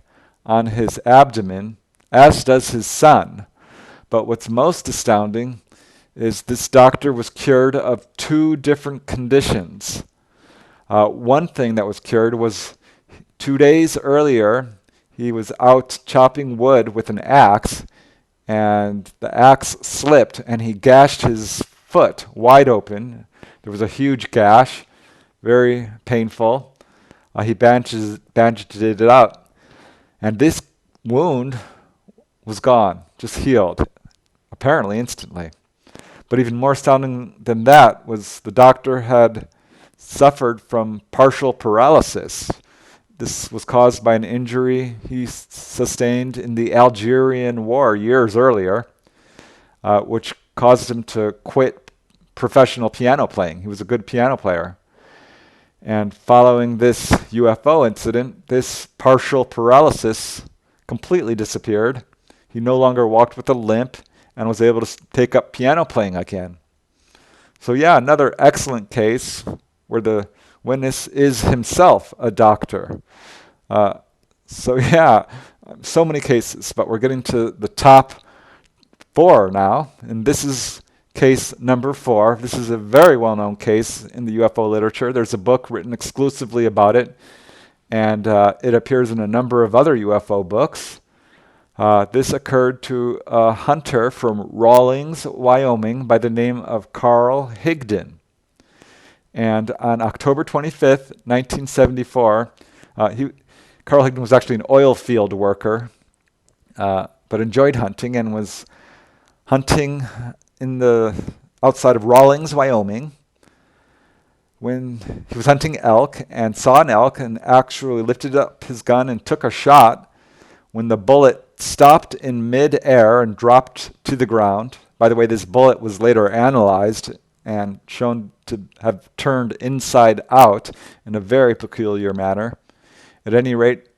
on his abdomen, as does his son. But what's most astounding is this doctor was cured of two different conditions. One thing that was cured was 2 days earlier, he was out chopping wood with an axe, and the axe slipped and he gashed his foot wide open. There was a huge gash, very painful. He bandaged it up, and this wound was gone, just healed, apparently instantly. But even more astounding than that was the doctor had suffered from partial paralysis. This was caused by an injury he sustained in the Algerian War years earlier, which caused him to quit professional piano playing. He was a good piano player. And following this UFO incident, this partial paralysis completely disappeared. He no longer walked with a limp and was able to take up piano playing again. So yeah, another excellent case where the witness is himself a doctor. So many cases, but we're getting to the top 4 now, and this is case number 4. This is a very well-known case in the UFO literature. There's a book written exclusively about it, and it appears in a number of other UFO books. This occurred to a hunter from Rawlins, Wyoming, by the name of Carl Higdon. And on October 25th, 1974, Carl Higdon was actually an oil field worker, but enjoyed hunting and was hunting in the outside of Rawlins, Wyoming, when he was hunting elk and saw an elk and actually lifted up his gun and took a shot. When the bullet stopped in mid-air and dropped to the ground. By the way, this bullet was later analyzed and shown to have turned inside out in a very peculiar manner. At any rate,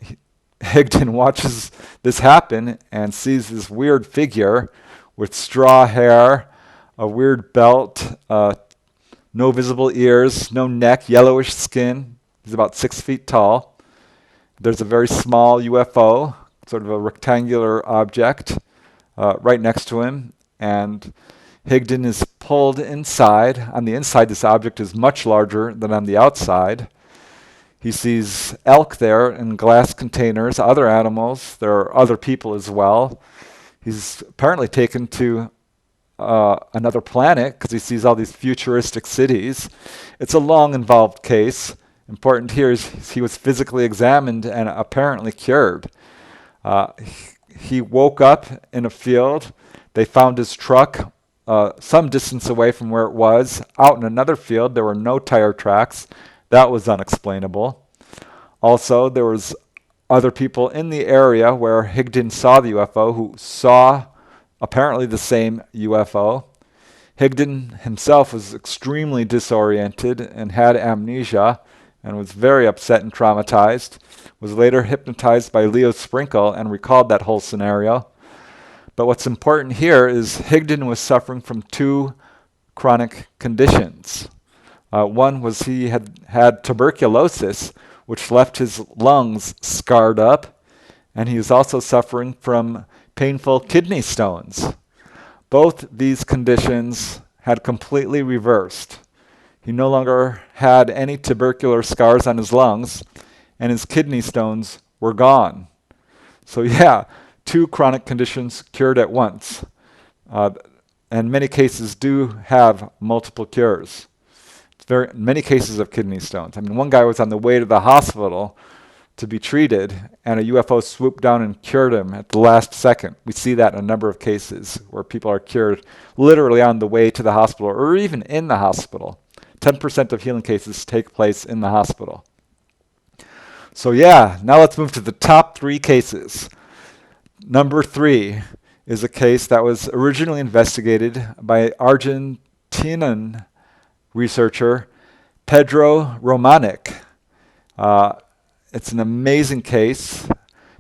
Higdon watches this happen and sees this weird figure with straw hair, a weird belt, no visible ears, no neck, yellowish skin. He's about 6 feet tall. There's a very small UFO, sort of a rectangular object, right next to him, and Higdon is pulled inside. On the inside, this object is much larger than on the outside. He sees elk there in glass containers, other animals. There are other people as well. He's apparently taken to another planet because he sees all these futuristic cities. It's a long, involved case. Important here is he was physically examined and apparently cured. He woke up in a field. They found his truck some distance away from where it was. Out in another field, there were no tire tracks. That was unexplainable. Also, there was other people in the area where Higdon saw the UFO who saw apparently the same UFO. Higdon himself was extremely disoriented and had amnesia and was very upset and traumatized, was later hypnotized by Leo Sprinkle and recalled that whole scenario. But what's important here is Higdon was suffering from 2 chronic conditions. One was he had tuberculosis, which left his lungs scarred up, and he was also suffering from painful kidney stones. Both these conditions had completely reversed. He no longer had any tubercular scars on his lungs, and his kidney stones were gone. So yeah, 2 chronic conditions cured at once. And many cases do have multiple cures. Many cases of kidney stones. I mean, one guy was on the way to the hospital to be treated, and a UFO swooped down and cured him at the last second. We see that in a number of cases where people are cured literally on the way to the hospital or even in the hospital. 10% of healing cases take place in the hospital. So yeah, now let's move to the top 3 cases. Number 3 is a case that was originally investigated by Argentinian researcher Pedro Romanek. It's an amazing case.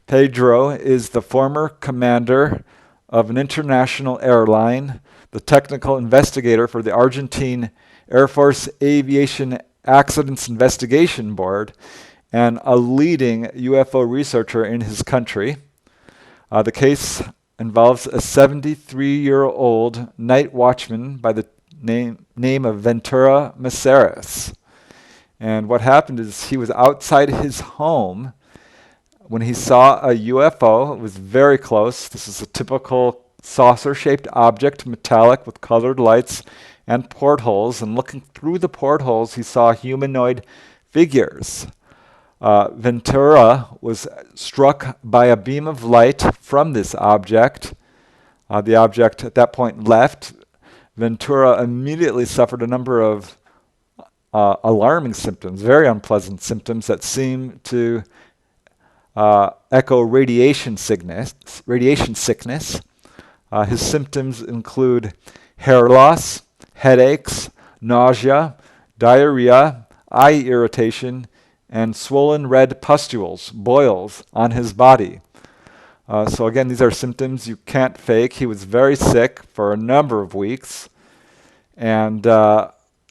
Pedro is the former commander of an international airline, the technical investigator for the Argentine Air Force Aviation Accidents Investigation Board, and a leading UFO researcher in his country. The case involves a 73-year-old night watchman by the name of Ventura Maceres. And what happened is he was outside his home when he saw a UFO. It was very close. This is a typical saucer-shaped object, metallic with colored lights and portholes. And looking through the portholes, he saw humanoid figures. Ventura was struck by a beam of light from this object. The object at that point left. Ventura immediately suffered a number of alarming symptoms, very unpleasant symptoms that seem to echo radiation sickness. His symptoms include hair loss, headaches, nausea, diarrhea, eye irritation, and swollen red pustules, boils on his body. So again, these are symptoms you can't fake. He was very sick for a number of weeks. And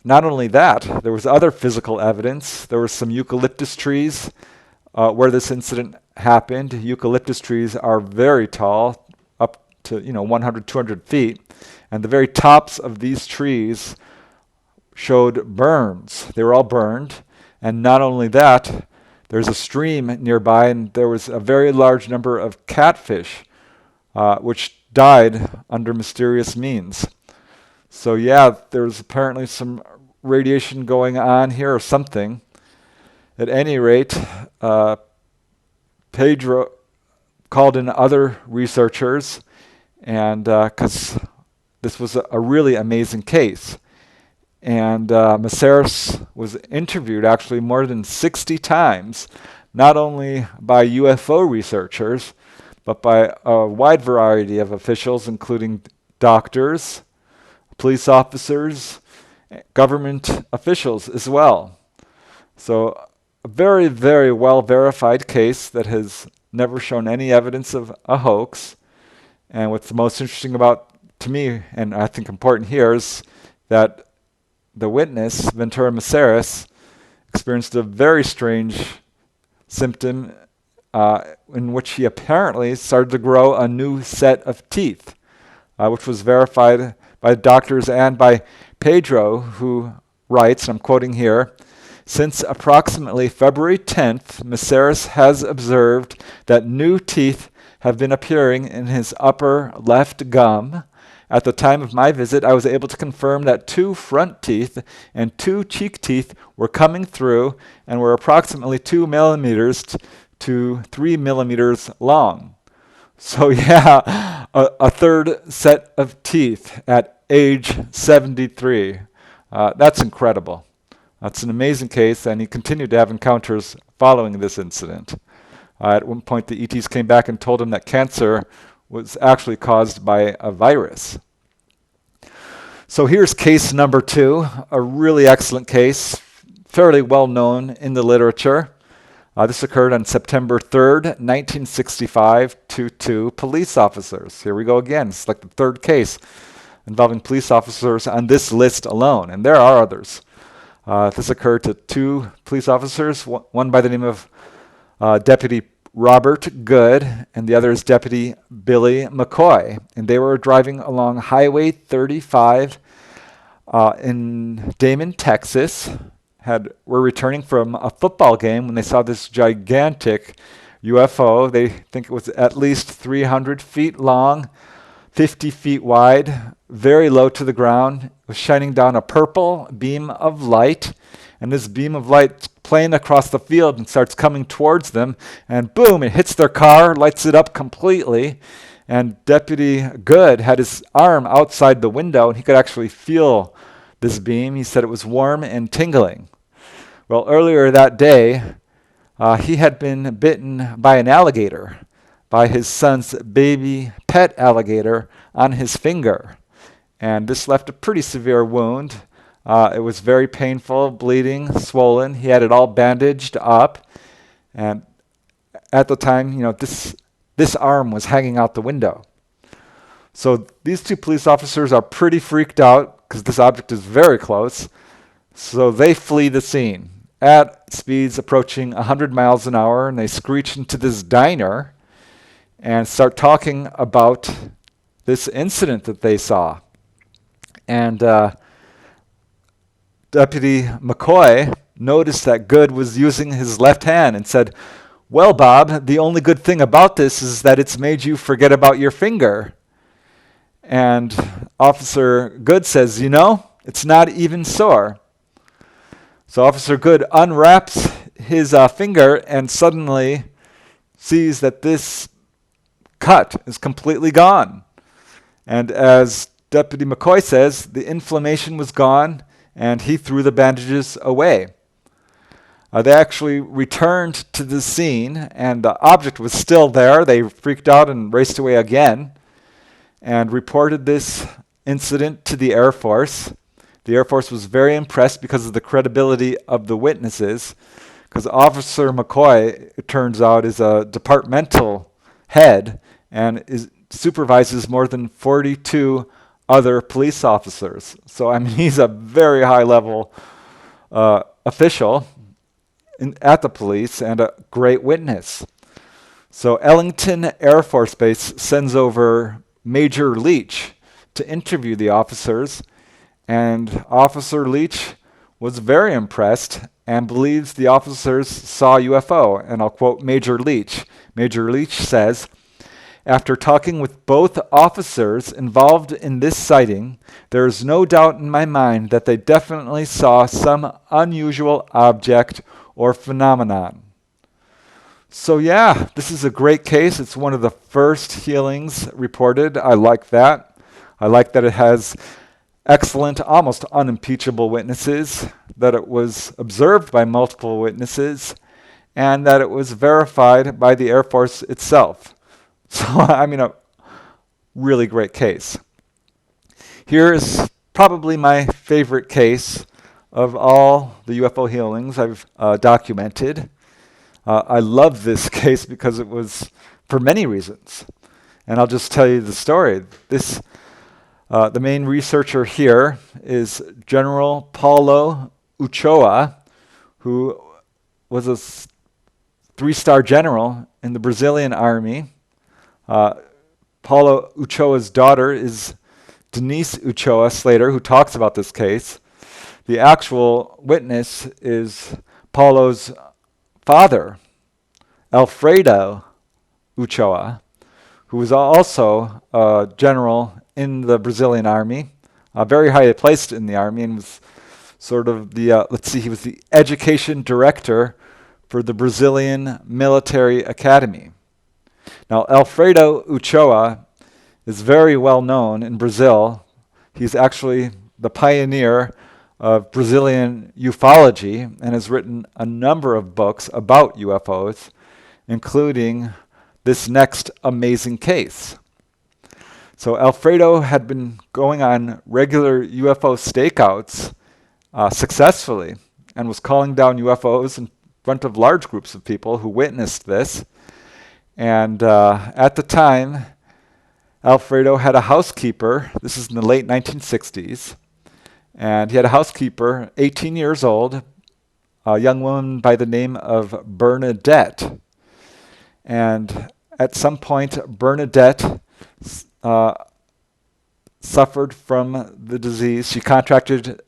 not only that, there was other physical evidence. There were some eucalyptus trees where this incident happened. Eucalyptus trees are very tall, up to 100, 200 feet. And the very tops of these trees showed burns. They were all burned. And not only that, there's a stream nearby, and there was a very large number of catfish which died under mysterious means. So yeah, there's apparently some radiation going on here or something. At any rate, Pedro called in other researchers, and because this was a really amazing case. And Maceres was interviewed actually more than 60 times, not only by UFO researchers, but by a wide variety of officials, including doctors, police officers, government officials as well. So a very, very well verified case that has never shown any evidence of a hoax. And what's the most interesting about, to me, and I think important here, is that the witness, Ventura Maceres, experienced a very strange symptom in which he apparently started to grow a new set of teeth, which was verified by doctors and by Pedro, who writes, and I'm quoting here, "Since approximately February 10th, Maceres has observed that new teeth have been appearing in his upper left gum. At the time of my visit, I was able to confirm that 2 front teeth and 2 cheek teeth were coming through and were approximately 2 millimeters to 3 millimeters long." So yeah, a third set of teeth at age 73. That's incredible. That's an amazing case, and he continued to have encounters following this incident. At one point, the ETs came back and told him that cancer was actually caused by a virus. So here's case number 2, a really excellent case, fairly well known in the literature. This occurred on September 3rd, 1965, to 2 police officers. Here we go again. It's like the third case involving police officers on this list alone, and there are others. This occurred to 2 police officers, one by the name of Deputy Robert Good, and the other is Deputy Billy McCoy. And they were driving along Highway 35 in Damon, Texas. Were returning from a football game when they saw this gigantic UFO. They think it was at least 300 feet long, 50 feet wide, very low to the ground, was shining down a purple beam of light, and this beam of light playing across the field and starts coming towards them, and boom, it hits their car, lights it up completely, and Deputy Good had his arm outside the window, and he could actually feel this beam. He said it was warm and tingling. Well, earlier that day, he had been bitten by an alligator, by his son's baby pet alligator on his finger. And this left a pretty severe wound. It was very painful, bleeding, swollen. He had it all bandaged up. And at the time, this arm was hanging out the window. So these two police officers are pretty freaked out because this object is very close. So they flee the scene at speeds approaching 100 miles an hour, and they screech into this diner and start talking about this incident that they saw. And Deputy McCoy noticed that Good was using his left hand and said, "Well, Bob, the only good thing about this is that it's made you forget about your finger." And Officer Good says, "It's not even sore." So Officer Good unwraps his finger and suddenly sees that this cut is completely gone. And as Deputy McCoy says, the inflammation was gone, and he threw the bandages away. They actually returned to the scene, and the object was still there. They freaked out and raced away again and reported this incident to the Air Force. The Air Force was very impressed because of the credibility of the witnesses, because Officer McCoy, it turns out, is a departmental head and supervises more than 42 other police officers. So, he's a very high-level official at the police and a great witness. So Ellington Air Force Base sends over Major Leach to interview the officers, and Officer Leach was very impressed and believes the officers saw a UFO. And I'll quote Major Leach. Major Leach says, "After talking with both officers involved in this sighting, there is no doubt in my mind that they definitely saw some unusual object or phenomenon." So yeah, this is a great case. It's one of the first healings reported. I like that. I like that it has excellent, almost unimpeachable witnesses, that it was observed by multiple witnesses, and that it was verified by the Air Force itself. So, a really great case. Here is probably my favorite case of all the UFO healings I've documented. I love this case because it was for many reasons. And I'll just tell you the story. The main researcher here is General Paulo Uchoa, who was a 3-star general in the Brazilian army. Paulo Uchoa's daughter is Denise Uchoa Slater, who talks about this case. The actual witness is Paulo's father, Alfredo Uchoa, who was also a general in the Brazilian army, very highly placed in the army, and was sort of he was the education director for the Brazilian Military Academy. Now, Alfredo Uchoa is very well known in Brazil. He's actually the pioneer of Brazilian ufology and has written a number of books about UFOs, including this next amazing case. So Alfredo had been going on regular UFO stakeouts successfully and was calling down UFOs in front of large groups of people who witnessed this. And at the time, Alfredo had a housekeeper. This is in the late 1960s. And he had a housekeeper, 18 years old, a young woman by the name of Bernadette. And at some point, Bernadette suffered from the disease. She contracted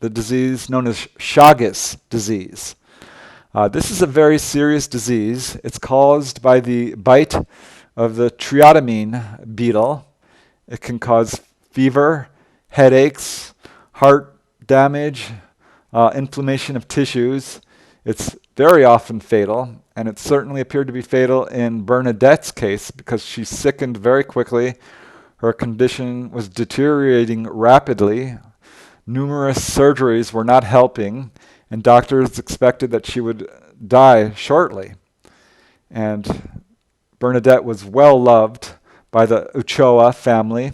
the disease known as Shogus Disease. This is a very serious disease. It's caused by the bite of the triatamine beetle. It can cause fever, headaches, heart damage, inflammation of tissues. It's very often fatal, and it certainly appeared to be fatal in Bernadette's case because she sickened very quickly. Her condition was deteriorating rapidly. Numerous surgeries were not helping, and doctors expected that she would die shortly. And Bernadette was well loved by the Uchoa family,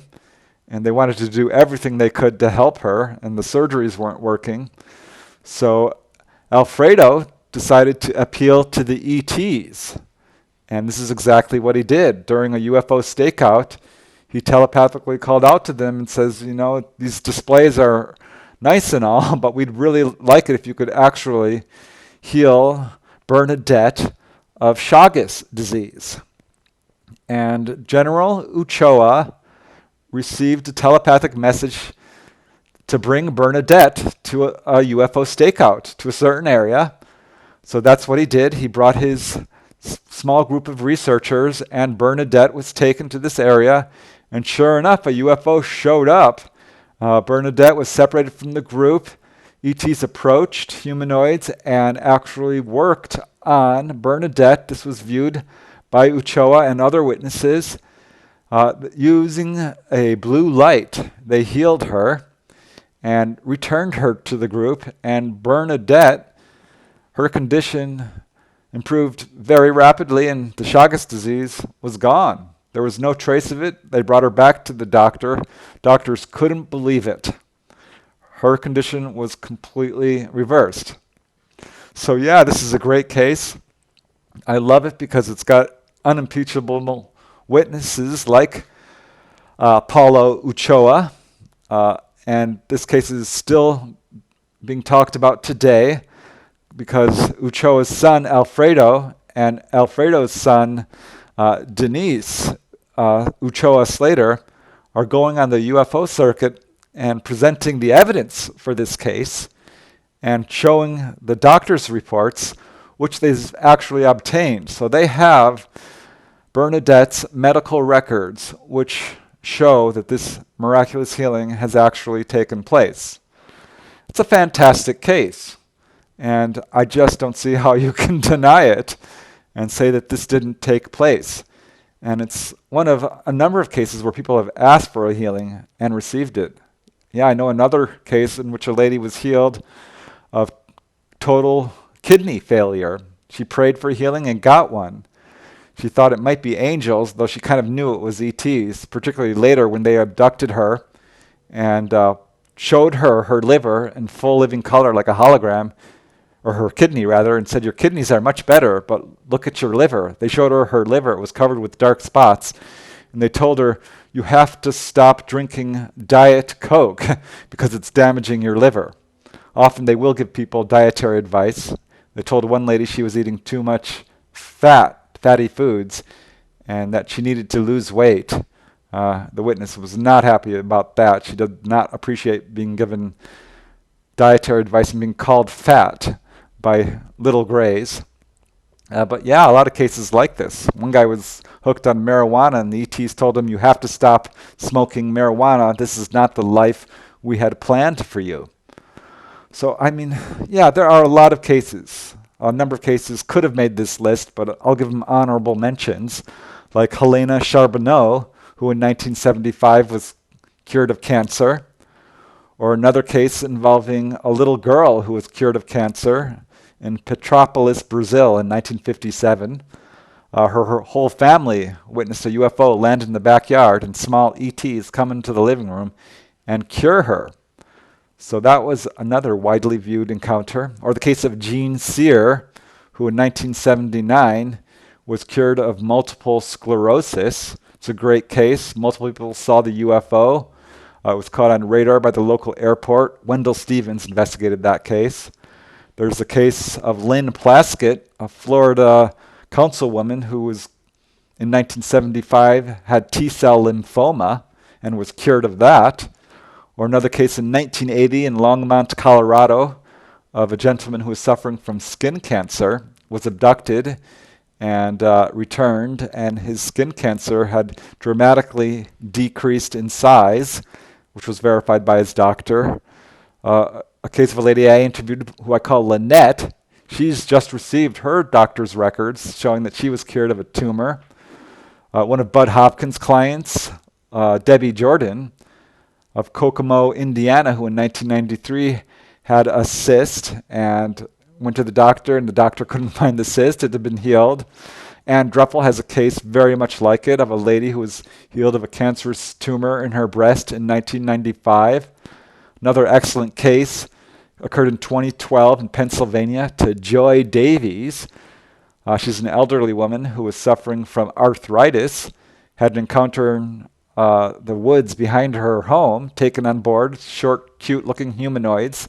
and they wanted to do everything they could to help her, and the surgeries weren't working. So Alfredo decided to appeal to the ETs, and this is exactly what he did. During a UFO stakeout, he telepathically called out to them and says, these displays are nice and all, but we'd really like it if you could actually heal Bernadette of Shogus disease. And General Uchoa received a telepathic message to bring Bernadette to a UFO stakeout to a certain area. So that's what he did. He brought his small group of researchers, and Bernadette was taken to this area. And sure enough, a UFO showed up. Bernadette was separated from the group. ETs approached humanoids and actually worked on Bernadette. This was viewed by Uchoa and other witnesses. Using a blue light, they healed her and returned her to the group. And Bernadette, her condition improved very rapidly, and the Shogus disease was gone. There was no trace of it. They brought her back to the doctor. Doctors couldn't believe it. Her condition was completely reversed. So yeah, this is a great case. I love it because it's got unimpeachable witnesses like Paulo Uchoa, and this case is still being talked about today because Uchoa's son Alfredo and Alfredo's son Denise Uchoa Slater are going on the UFO circuit and presenting the evidence for this case and showing the doctor's reports, which they've actually obtained. So they have Bernadette's medical records, which show that this miraculous healing has actually taken place. It's a fantastic case, and I just don't see how you can deny it and say that this didn't take place. And it's one of a number of cases where people have asked for a healing and received it. Yeah, I know another case in which a lady was healed of total kidney failure. She prayed for healing and got one. She thought it might be angels, though she kind of knew it was ETs, particularly later when they abducted her and showed her her liver in full living color like a hologram, or her kidney rather, and said, "Your kidneys are much better, but look at your liver." They showed her her liver. It was covered with dark spots. And they told her, "You have to stop drinking Diet Coke because it's damaging your liver." Often they will give people dietary advice. They told one lady she was eating too much fatty foods, and that she needed to lose weight. The witness was not happy about that. She did not appreciate being given dietary advice and being called fat by little grays. But yeah, a lot of cases like this. One guy was hooked on marijuana, and the ETs told him, "You have to stop smoking marijuana. This is not the life we had planned for you." So, I mean, yeah, there are a lot of cases. A number of cases could have made this list, but I'll give them honorable mentions, like Helena Charbonneau, who in 1975 was cured of cancer, or another case involving a little girl who was cured of cancer in Petrópolis, Brazil in 1957. Her whole family witnessed a UFO land in the backyard and small ETs come into the living room and cure her. So that was another widely viewed encounter. Or the case of Jean Cyr, who in 1979 was cured of multiple sclerosis. It's a great case. Multiple people saw the UFO. It was caught on radar by the local airport. Wendell Stevens investigated that case. There's the case of Lynn Plaskett, a Florida councilwoman who was in 1975 had T-cell lymphoma and was cured of that. Or another case in 1980 in Longmont, Colorado, of a gentleman who was suffering from skin cancer, was abducted and returned, and his skin cancer had dramatically decreased in size, which was verified by his doctor. A case of a lady I interviewed who I call Lynette. She's just received her doctor's records showing that she was cured of a tumor. One of Bud Hopkins' clients, Debbie Jordan of Kokomo, Indiana, who in 1993 had a cyst and went to the doctor, and the doctor couldn't find the cyst. It had been healed. Ann Druffel has a case very much like it of a lady who was healed of a cancerous tumor in her breast in 1995. Another excellent case occurred in 2012 in Pennsylvania to Joy Davies. She's an elderly woman who was suffering from arthritis, had an encounter in the woods behind her home, taken on board short, cute-looking humanoids,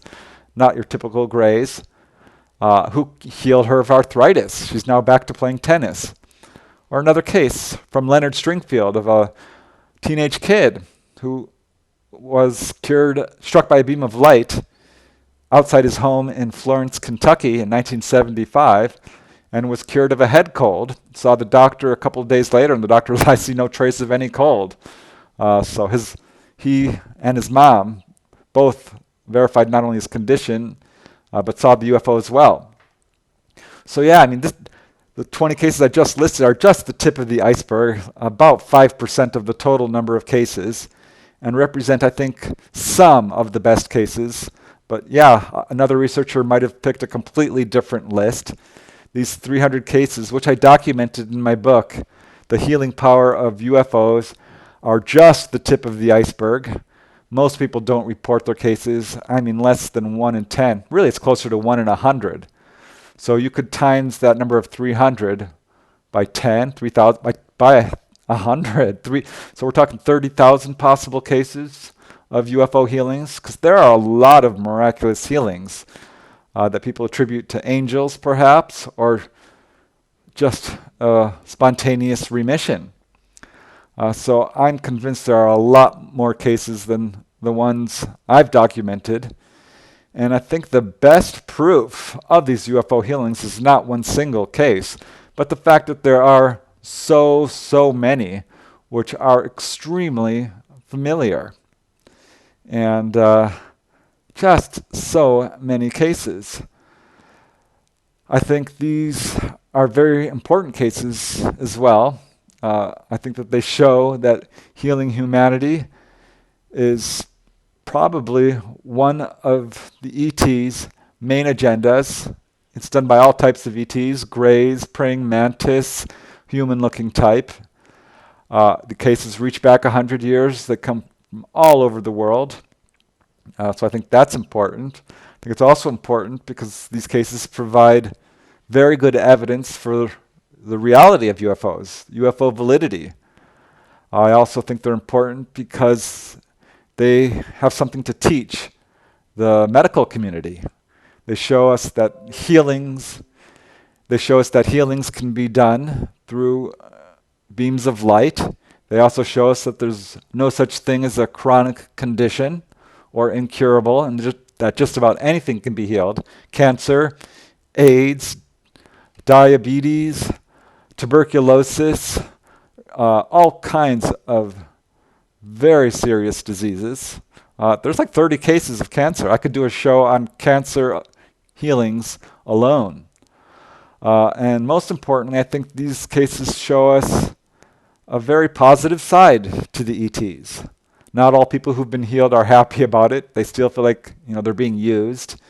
not your typical grays, who healed her of arthritis. She's now back to playing tennis. Or another case from Leonard Stringfield of a teenage kid who was struck by a beam of light outside his home in Florence, Kentucky in 1975, and was cured of a head cold. Saw the doctor a couple of days later, and the doctor was, I see no trace of any cold. So he and his mom both verified not only his condition, but saw the UFO as well. So yeah, I mean, the 20 cases I just listed are just the tip of the iceberg, about 5% of the total number of cases, and represent, I think, some of the best cases. But yeah, another researcher might have picked a completely different list. These 300 cases, which I documented in my book, The Healing Power of UFOs, are just the tip of the iceberg. Most people don't report their cases. I mean, less than 1 in 10. Really, it's closer to 1 in 100. So you could times that number of 300 by 10, 3,000, by 100. So we're talking 30,000 possible cases of UFO healings, because there are a lot of miraculous healings that people attribute to angels, perhaps, or just spontaneous remission. So I'm convinced there are a lot more cases than the ones I've documented. And I think the best proof of these UFO healings is not one single case, but the fact that there are so many which are extremely familiar. And just so many cases. I think these are very important cases as well. I think that they show that healing humanity is probably one of the ET's main agendas. It's done by all types of ETs, greys, praying mantis, human-looking type. The cases reach back 100 years. They come from all over the world. So I think that's important. I think it's also important because these cases provide very good evidence for the reality of UFOs, UFO validity. I also think they're important because they have something to teach the medical community. They show us that healings can be done through beams of light. They also show us that there's no such thing as a chronic condition or incurable, and that just about anything can be healed. Cancer, AIDS, diabetes, tuberculosis, all kinds of very serious diseases. There's like 30 cases of cancer. I could do a show on cancer healings alone. And most importantly, I think these cases show us a very positive side to the ETs. Not all people who've been healed are happy about it. They still feel like they're being used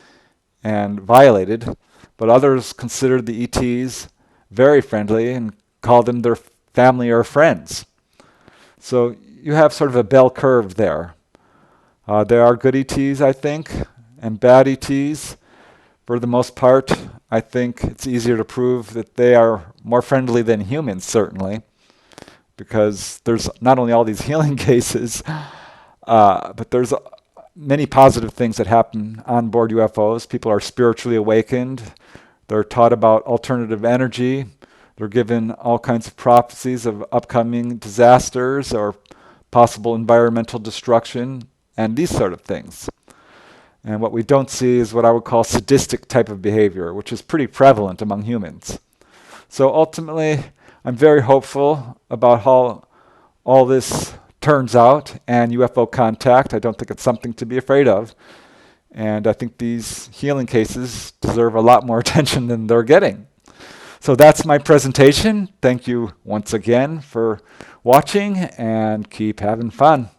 and violated. But others consider the ETs very friendly and call them their family or friends. So you have sort of a bell curve there. There are good ETs, I think, and bad ETs. For the most part, I think it's easier to prove that they are more friendly than humans, certainly, because there's not only all these healing cases, but there's many positive things that happen on board UFOs. People are spiritually awakened. They're taught about alternative energy. They're given all kinds of prophecies of upcoming disasters or possible environmental destruction and these sort of things. And what we don't see is what I would call sadistic type of behavior, which is pretty prevalent among humans. So ultimately, I'm very hopeful about how all this turns out, and UFO contact, I don't think it's something to be afraid of. And I think these healing cases deserve a lot more attention than they're getting. So that's my presentation. Thank you once again for watching, and keep having fun.